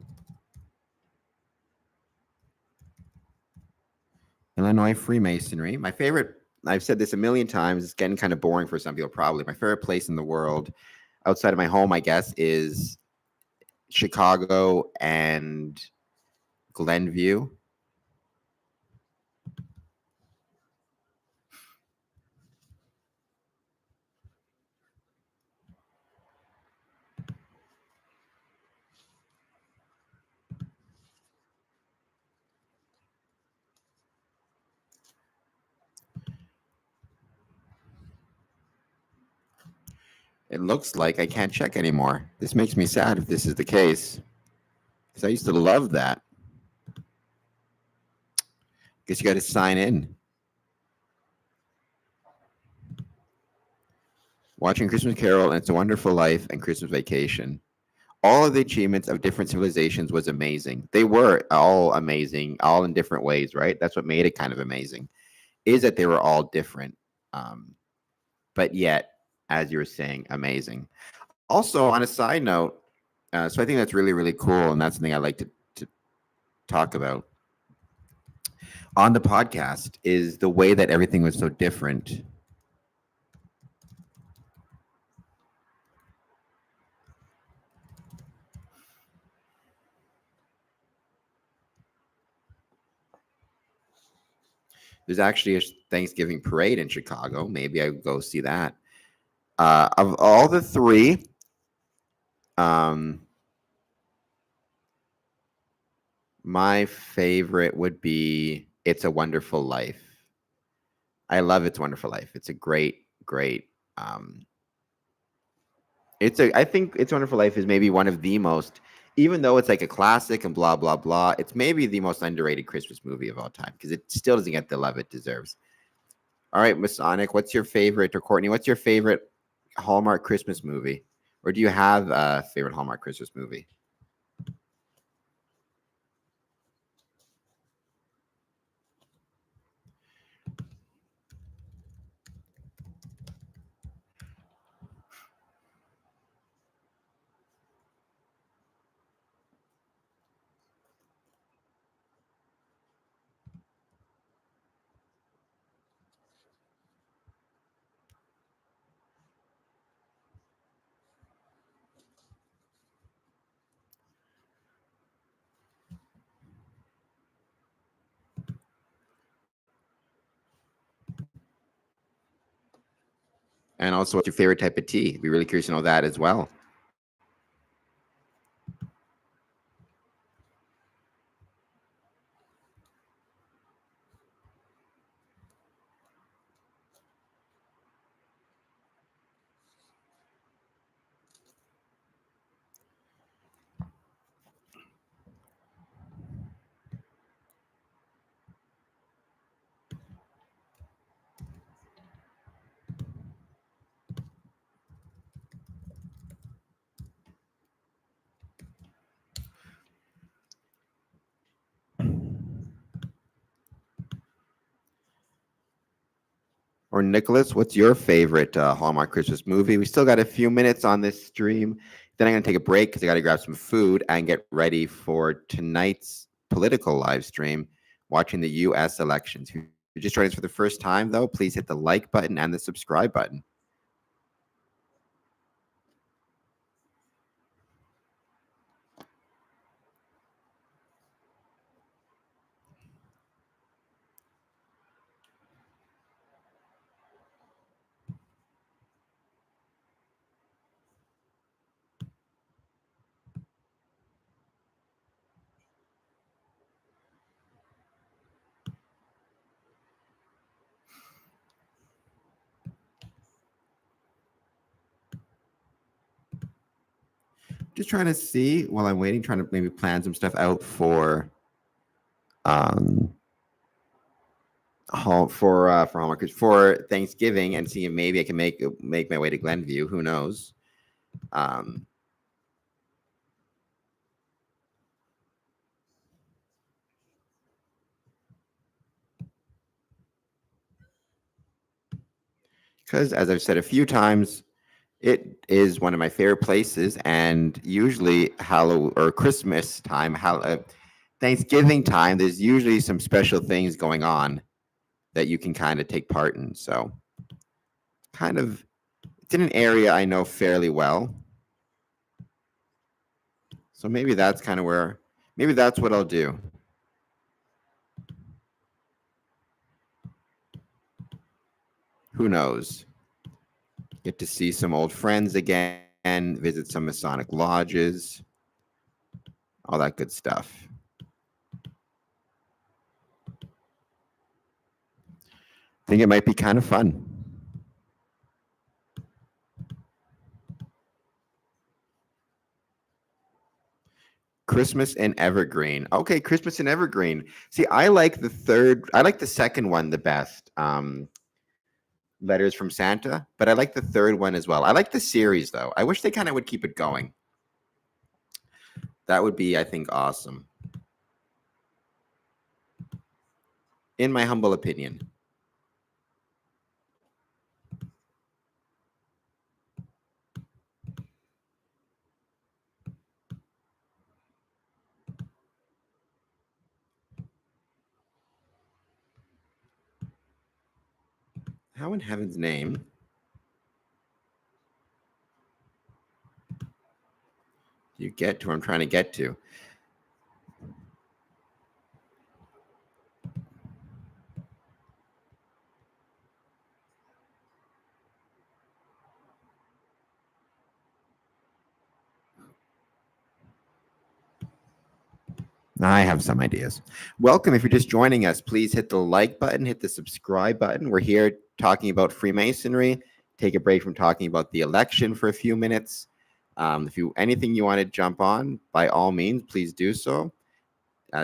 Illinois Freemasonry. My favorite, I've said this a million times, it's getting kind of boring for some people probably. My favorite place in the world outside of my home, I guess, is Chicago and Glenview. It looks like I can't check anymore. This makes me sad if this is the case, because I used to love that. Guess you got to sign in. Watching Christmas Carol and It's a Wonderful Life and Christmas Vacation. All of the achievements of different civilizations was amazing. They were all amazing, all in different ways, right? That's what made it kind of amazing, is that they were all different. But yet, as you were saying, amazing. Also, on a side note, so I think that's really, really cool. And that's something I like to talk about on the podcast is the way that everything was so different. There's actually a Thanksgiving parade in Chicago. Maybe I would go see that. Of all the three, my favorite would be It's a Wonderful Life. I love It's a Wonderful Life. It's a great, great. I think It's a Wonderful Life is maybe one of the most, even though it's like a classic and blah blah blah. It's maybe the most underrated Christmas movie of all time because it still doesn't get the love it deserves. All right, Masonic, what's your favorite, or Courtney, what's your favorite Hallmark Christmas movie? Or do you have a favorite Hallmark Christmas movie? And also, what's your favorite type of tea? I'd be really curious to know that as well. Or Nicholas, what's your favorite Hallmark Christmas movie? We still got a few minutes on this stream. Then I'm going to take a break because I got to grab some food and get ready for tonight's political live stream, watching the U.S. elections. Who's you're just joining us for the first time, though, please hit the like button and the subscribe button. Just trying to see while I'm waiting, trying to maybe plan some stuff out for Hallmark, for Thanksgiving, and see if maybe I can make my way to Glenview. Who knows? Because as I've said a few times, it is one of my favorite places, and usually Halloween or Christmas time, Thanksgiving time, there's usually some special things going on that you can kind of take part in. So, it's in an area I know fairly well. So maybe that's kind of maybe that's what I'll do. Who knows? Get to see some old friends again, visit some Masonic lodges, all that good stuff. I think it might be kind of fun. Christmas in Evergreen. Okay, Christmas in Evergreen. See, I like the second one the best. Letters from Santa, but I like the third one as well. I like the series though. I wish they kind of would keep it going. That would be, I think, awesome. In my humble opinion. How in heaven's name do you get to where I'm trying to get to? I have some ideas. Welcome. If you're just joining us, please hit the like button, hit the subscribe button. We're here talking about Freemasonry. Take a break from talking about the election for a few minutes. If anything you want to jump on, by all means, please do so.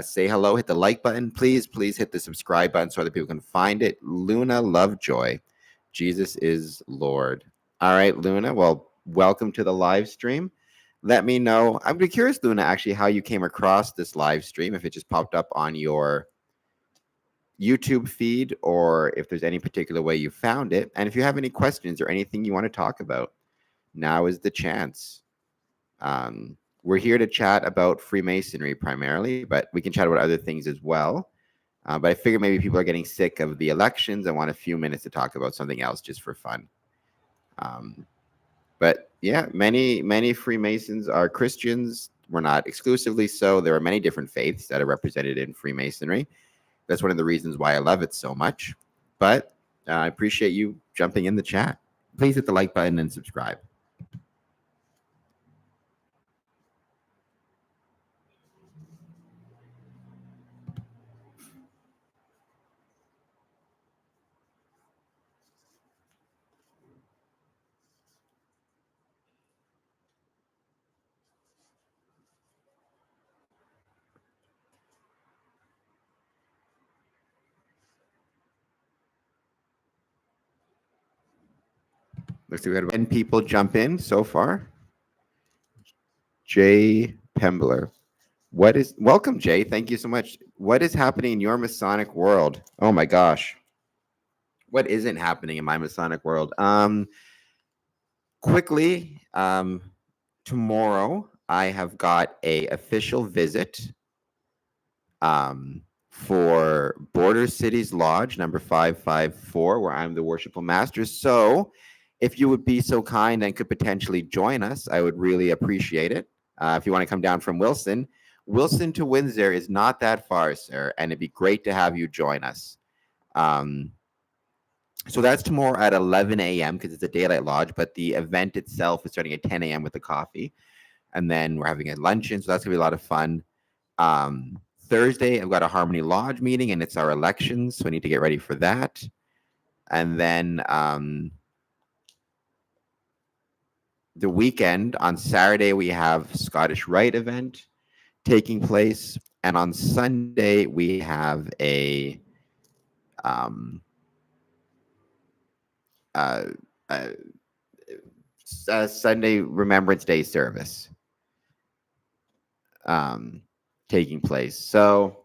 Say hello, hit the like button. Please hit the subscribe button so other people can find it. Luna Lovejoy. Jesus is Lord. All right, Luna. Well, welcome to the live stream. Let me know. I'd be curious, Luna, actually, how you came across this live stream, if it just popped up on your YouTube feed or if there's any particular way you found it. And if you have any questions or anything you want to talk about, now is the chance. We're here to chat about Freemasonry primarily, but we can chat about other things as well. But I figure maybe people are getting sick of the elections and want a few minutes to talk about something else just for fun. But yeah, many Freemasons are Christians. We're not exclusively so. There are many different faiths that are represented in Freemasonry. That's one of the reasons why I love it so much. But I appreciate you jumping in the chat. Please hit the like button and subscribe. Looks like we had 10 people jump in so far. Jay Pembler. Welcome, Jay. Thank you so much. What is happening in your Masonic world? Oh my gosh. What isn't happening in my Masonic world? Quickly, tomorrow I have got a official visit for Border Cities Lodge number 554, where I'm the worshipful master. So if you would be so kind and could potentially join us, I would really appreciate it. If you want to come down from Wilson to Windsor is not that far, sir, and it'd be great to have you join us. Um, so that's tomorrow at 11 a.m. because it's a daylight lodge, but the event itself is starting at 10 a.m. with the coffee. And then we're having a luncheon, so that's going to be a lot of fun. Thursday, I've got a Harmony Lodge meeting, and it's our elections, so I need to get ready for that. And then the weekend, on Saturday, we have Scottish Rite event taking place. And on Sunday, we have a uh, uh, Sunday Remembrance Day service taking place. So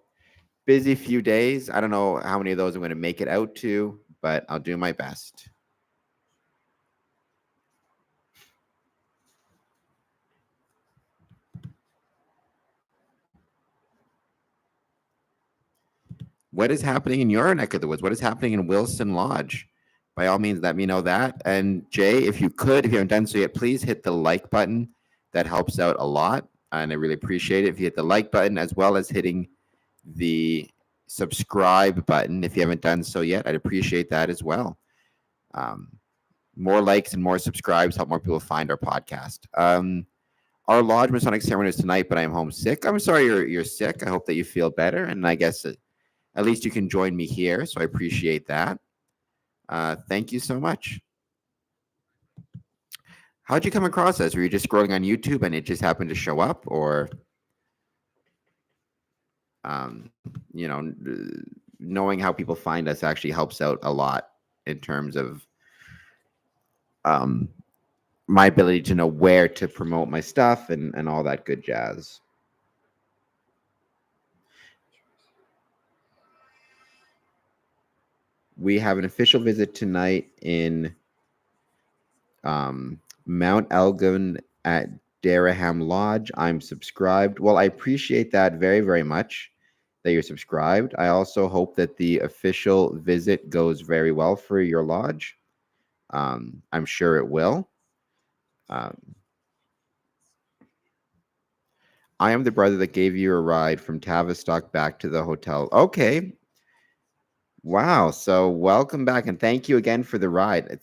busy few days. I don't know how many of those I'm going to make it out to, but I'll do my best. What is happening in your neck of the woods? What is happening in Wilson Lodge? By all means, let me know that. And Jay, if you could, if you haven't done so yet, please hit the like button. That helps out a lot, and I really appreciate it if you hit the like button, as well as hitting the subscribe button if you haven't done so yet. I'd appreciate that as well. More likes and more subscribes help more people find our podcast. Our Lodge Masonic ceremony is tonight, but I am homesick. I'm sorry you're sick. I hope that you feel better, and I guess at least you can join me here, so I appreciate that. Thank you so much. How'd you come across us? Were you just scrolling on YouTube and it just happened to show up, or you know, knowing how people find us actually helps out a lot in terms of my ability to know where to promote my stuff and all that good jazz. We have an official visit tonight in Mount Elgin at Daraham Lodge. I'm subscribed. Well, I appreciate that very, very much that you're subscribed. I also hope that the official visit goes very well for your lodge. I'm sure it will. I am the brother that gave you a ride from Tavistock back to the hotel. Okay. Wow. So welcome back, and thank you again for the ride.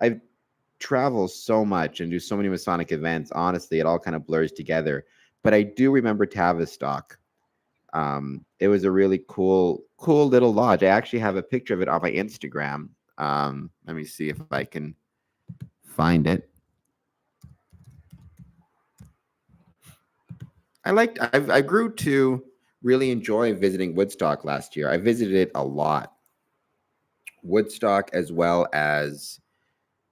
I've traveled so much and do so many Masonic events. Honestly, it all kind of blurs together. But I do remember Tavistock. It was a really cool little lodge. I actually have a picture of it on my Instagram. Let me see if I can find it. I grew to really enjoy visiting Woodstock last year. I visited it a lot. Woodstock, as well as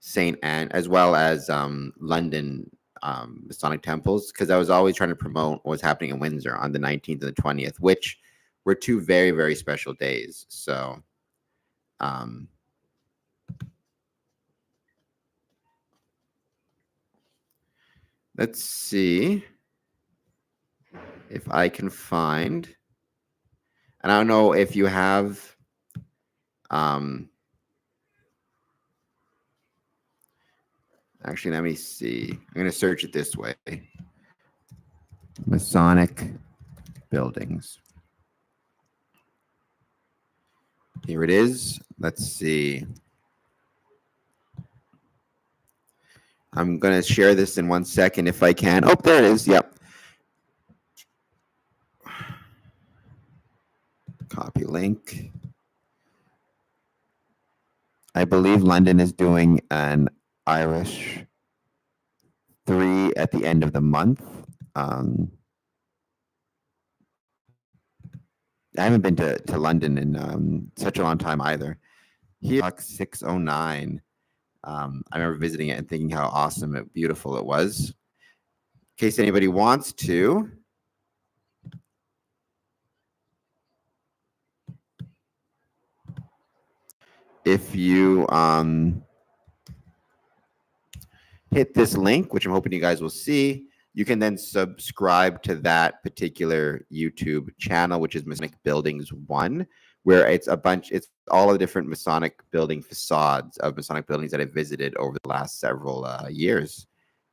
St. Anne, as well as London Masonic temples, because I was always trying to promote what was happening in Windsor on the 19th and the 20th, which were two very, very special days. So let's see if I can find, and I don't know if you have actually, let me see. I'm going to search it this way. Masonic buildings. Here it is. Let's see. I'm going to share this in 1 second if I can. Oh, there it is. Yep. Copy link. I believe London is doing an Irish 3 at the end of the month. I haven't been to London in such a long time either. Here, 609. I remember visiting it and thinking how awesome and beautiful it was. In case anybody wants to, if you hit this link, which I'm hoping you guys will see, you can then subscribe to that particular YouTube channel, which is Masonic Buildings One, where it's all of the different Masonic building facades of Masonic buildings that I've visited over the last several years,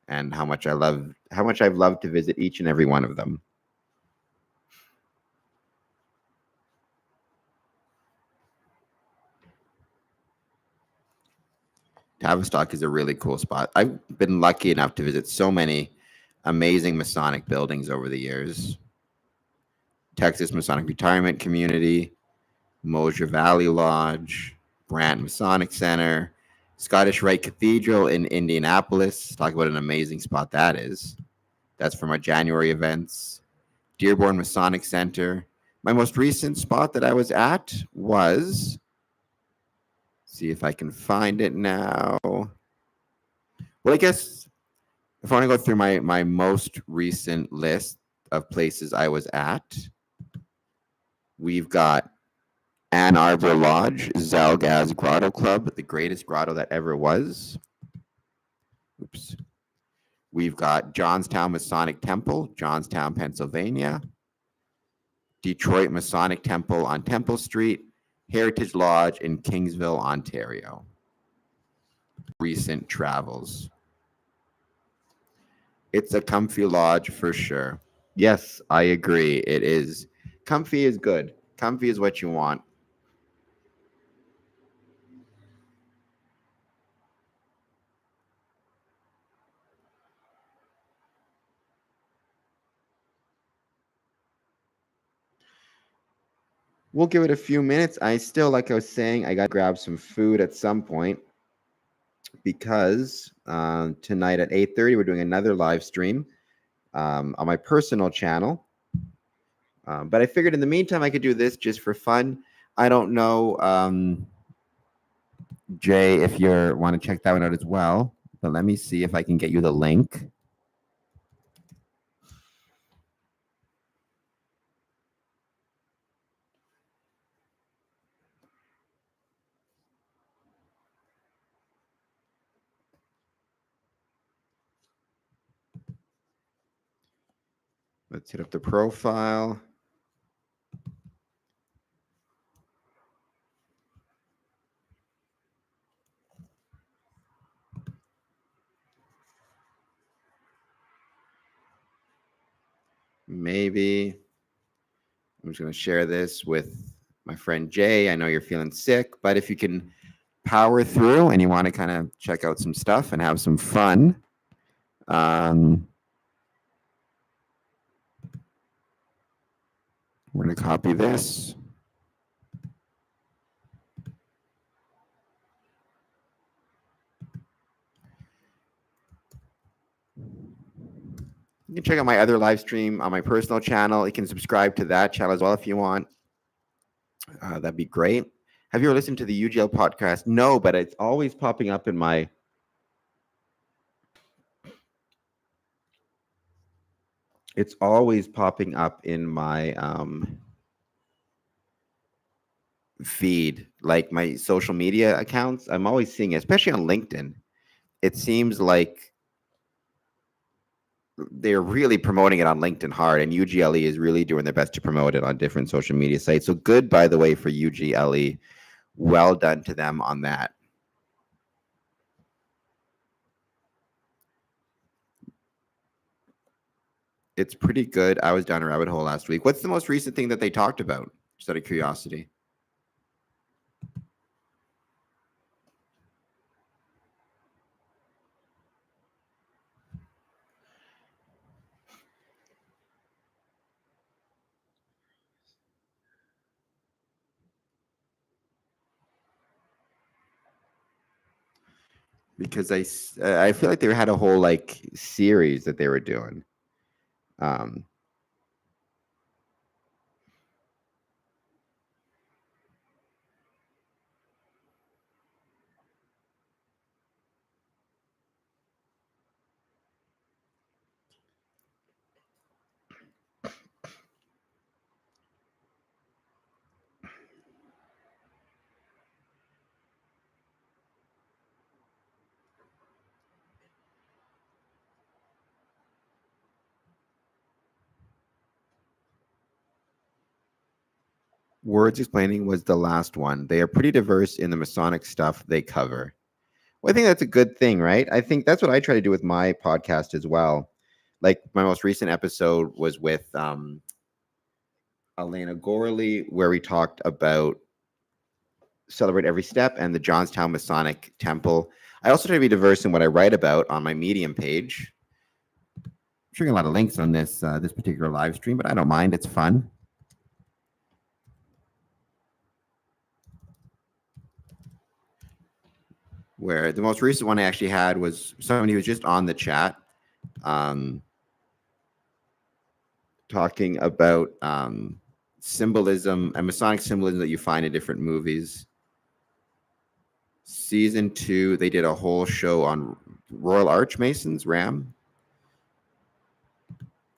and how much I've loved to visit each and every one of them. Tavistock is a really cool spot. I've been lucky enough to visit so many amazing Masonic buildings over the years. Texas Masonic Retirement Community, Mosier Valley Lodge, Brant Masonic Center, Scottish Rite Cathedral in Indianapolis. Talk about an amazing spot that is. That's from our January events. Dearborn Masonic Center. My most recent spot that I was at was, see if I can find it now. Well, I guess if I want to go through my most recent list of places I was at, we've got Ann Arbor Lodge, Zalgaz Grotto Club, the greatest grotto that ever was. Oops. We've got Johnstown Masonic Temple, Johnstown, Pennsylvania. Detroit Masonic Temple on Temple Street. Heritage Lodge in Kingsville, Ontario. Recent travels. It's a comfy lodge for sure. Yes, I agree. It is. Comfy is good. Comfy is what you want. We'll give it a few minutes. I still, like I was saying, I got to grab some food at some point because tonight at 8:30 we're doing another live stream on my personal channel. But I figured in the meantime I could do this just for fun. I don't know, Jay, if you want to check that one out as well. But let me see if I can get you the link. Let's hit up the profile. Maybe I'm just going to share this with my friend Jay. I know you're feeling sick, but if you can power through and you want to kind of check out some stuff and have some fun, we're going to copy this. You can check out my other live stream on my personal channel. You can subscribe to that channel as well if you want. That'd be great. Have you ever listened to the UGL podcast? No, but it's always popping up in my feed, like my social media accounts. I'm always seeing it, especially on LinkedIn. It seems like they're really promoting it on LinkedIn hard, and UGLE is really doing their best to promote it on different social media sites. So good, by the way, for UGLE. Well done to them on that. It's pretty good. I was down a rabbit hole last week. What's the most recent thing that they talked about? Just out of curiosity. Because I feel like they had a whole like series that they were doing. Words Explaining was the last one. They are pretty diverse in the Masonic stuff they cover. Well, I think that's a good thing, right? I think that's what I try to do with my podcast as well. Like my most recent episode was with Elena Gorley, where we talked about Celebrate Every Step and the Johnstown Masonic Temple. I also try to be diverse in what I write about on my Medium page. I'm showing a lot of links on this this particular live stream, but I don't mind. It's fun. Where the most recent one I actually had was somebody who was just on the chat, talking about symbolism and Masonic symbolism that you find in different movies. Season 2, they did a whole show on Royal Archmasons, RAM.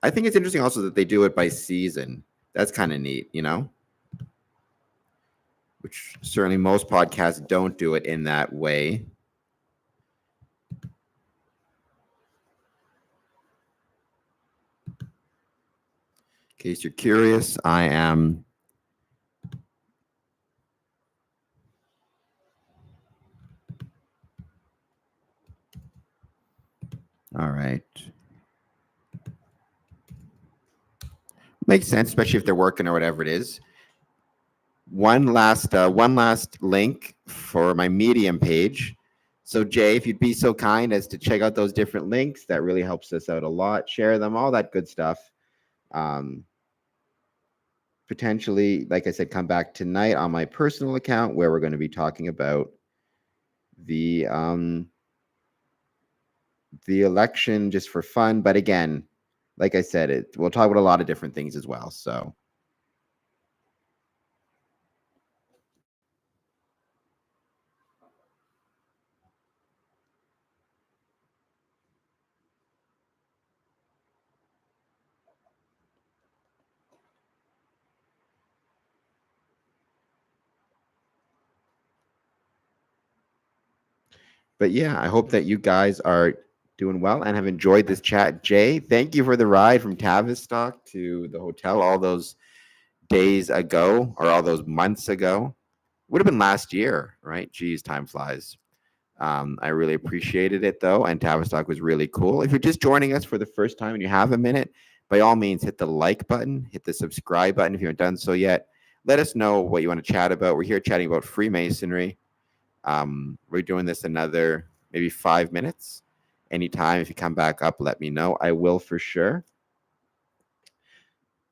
I think it's interesting also that they do it by season. That's kind of neat, you know? Which certainly most podcasts don't do it in that way. In case you're curious, I am all right. Makes sense, especially if they're working or whatever it is. One last link for my Medium page. So Jay, if you'd be so kind as to check out those different links, that really helps us out a lot. Share them, all that good stuff. Potentially, like I said, come back tonight on my personal account where we're going to be talking about the election just for fun. But again, like I said, we'll talk about a lot of different things as well. So. But yeah, I hope that you guys are doing well and have enjoyed this chat. Jay, thank you for the ride from Tavistock to the hotel all those days ago or all those months ago. Would have been last year, right? Geez, time flies. I really appreciated it though, and Tavistock was really cool. If you're just joining us for the first time and you have a minute, by all means, hit the like button, hit the subscribe button if you haven't done so yet. Let us know what you want to chat about. We're here chatting about Freemasonry. We're doing this another maybe 5 minutes. Anytime, if you come back up, let me know. I will for sure.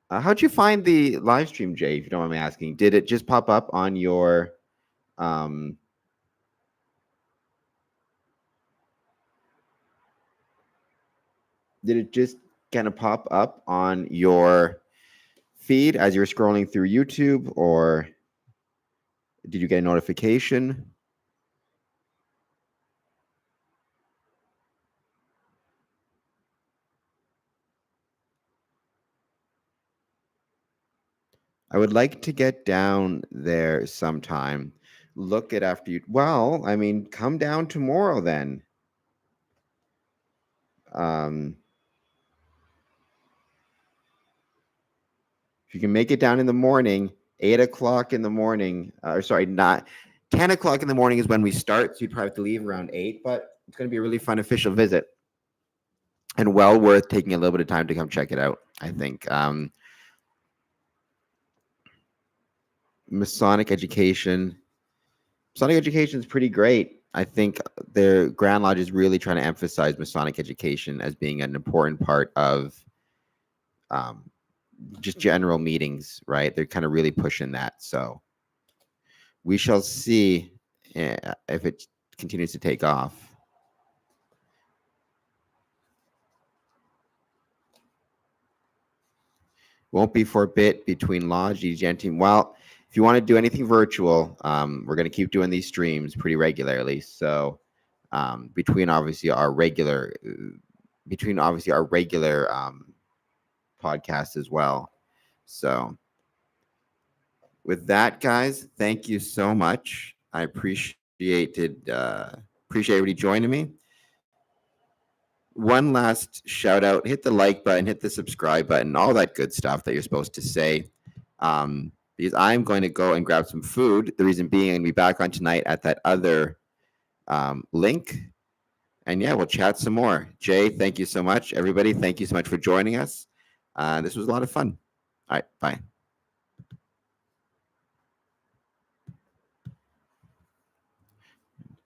How'd you find the live stream, Jay, if you don't mind me asking? Did it just pop up on your did it just kind of pop up on your feed as you were scrolling through YouTube, or did you get a notification? I would like to get down there sometime. Look at after you. Well, I mean, come down tomorrow then. If you can make it down in the morning, 8 o'clock in the morning, or sorry, not 10 o'clock in the morning is when we start. So you'd probably have to leave around 8, but it's going to be a really fun official visit and well worth taking a little bit of time to come check it out, I think. Masonic education. Masonic education is pretty great. I think their Grand Lodge is really trying to emphasize Masonic education as being an important part of just general meetings, right? They're kind of really pushing that. So we shall see if it continues to take off. Won't be for a bit between Lodge, DGN team. Well, if you want to do anything virtual, we're going to keep doing these streams pretty regularly. So between obviously our regular podcast as well. So with that, guys, thank you so much. I appreciate everybody joining me. One last shout out, hit the like button, hit the subscribe button, all that good stuff that you're supposed to say. because I'm going to go and grab some food. The reason being, I'm going to be back on tonight at that other link. And yeah, we'll chat some more. Jay, thank you so much. Everybody, thank you so much for joining us. This was a lot of fun. All right, bye.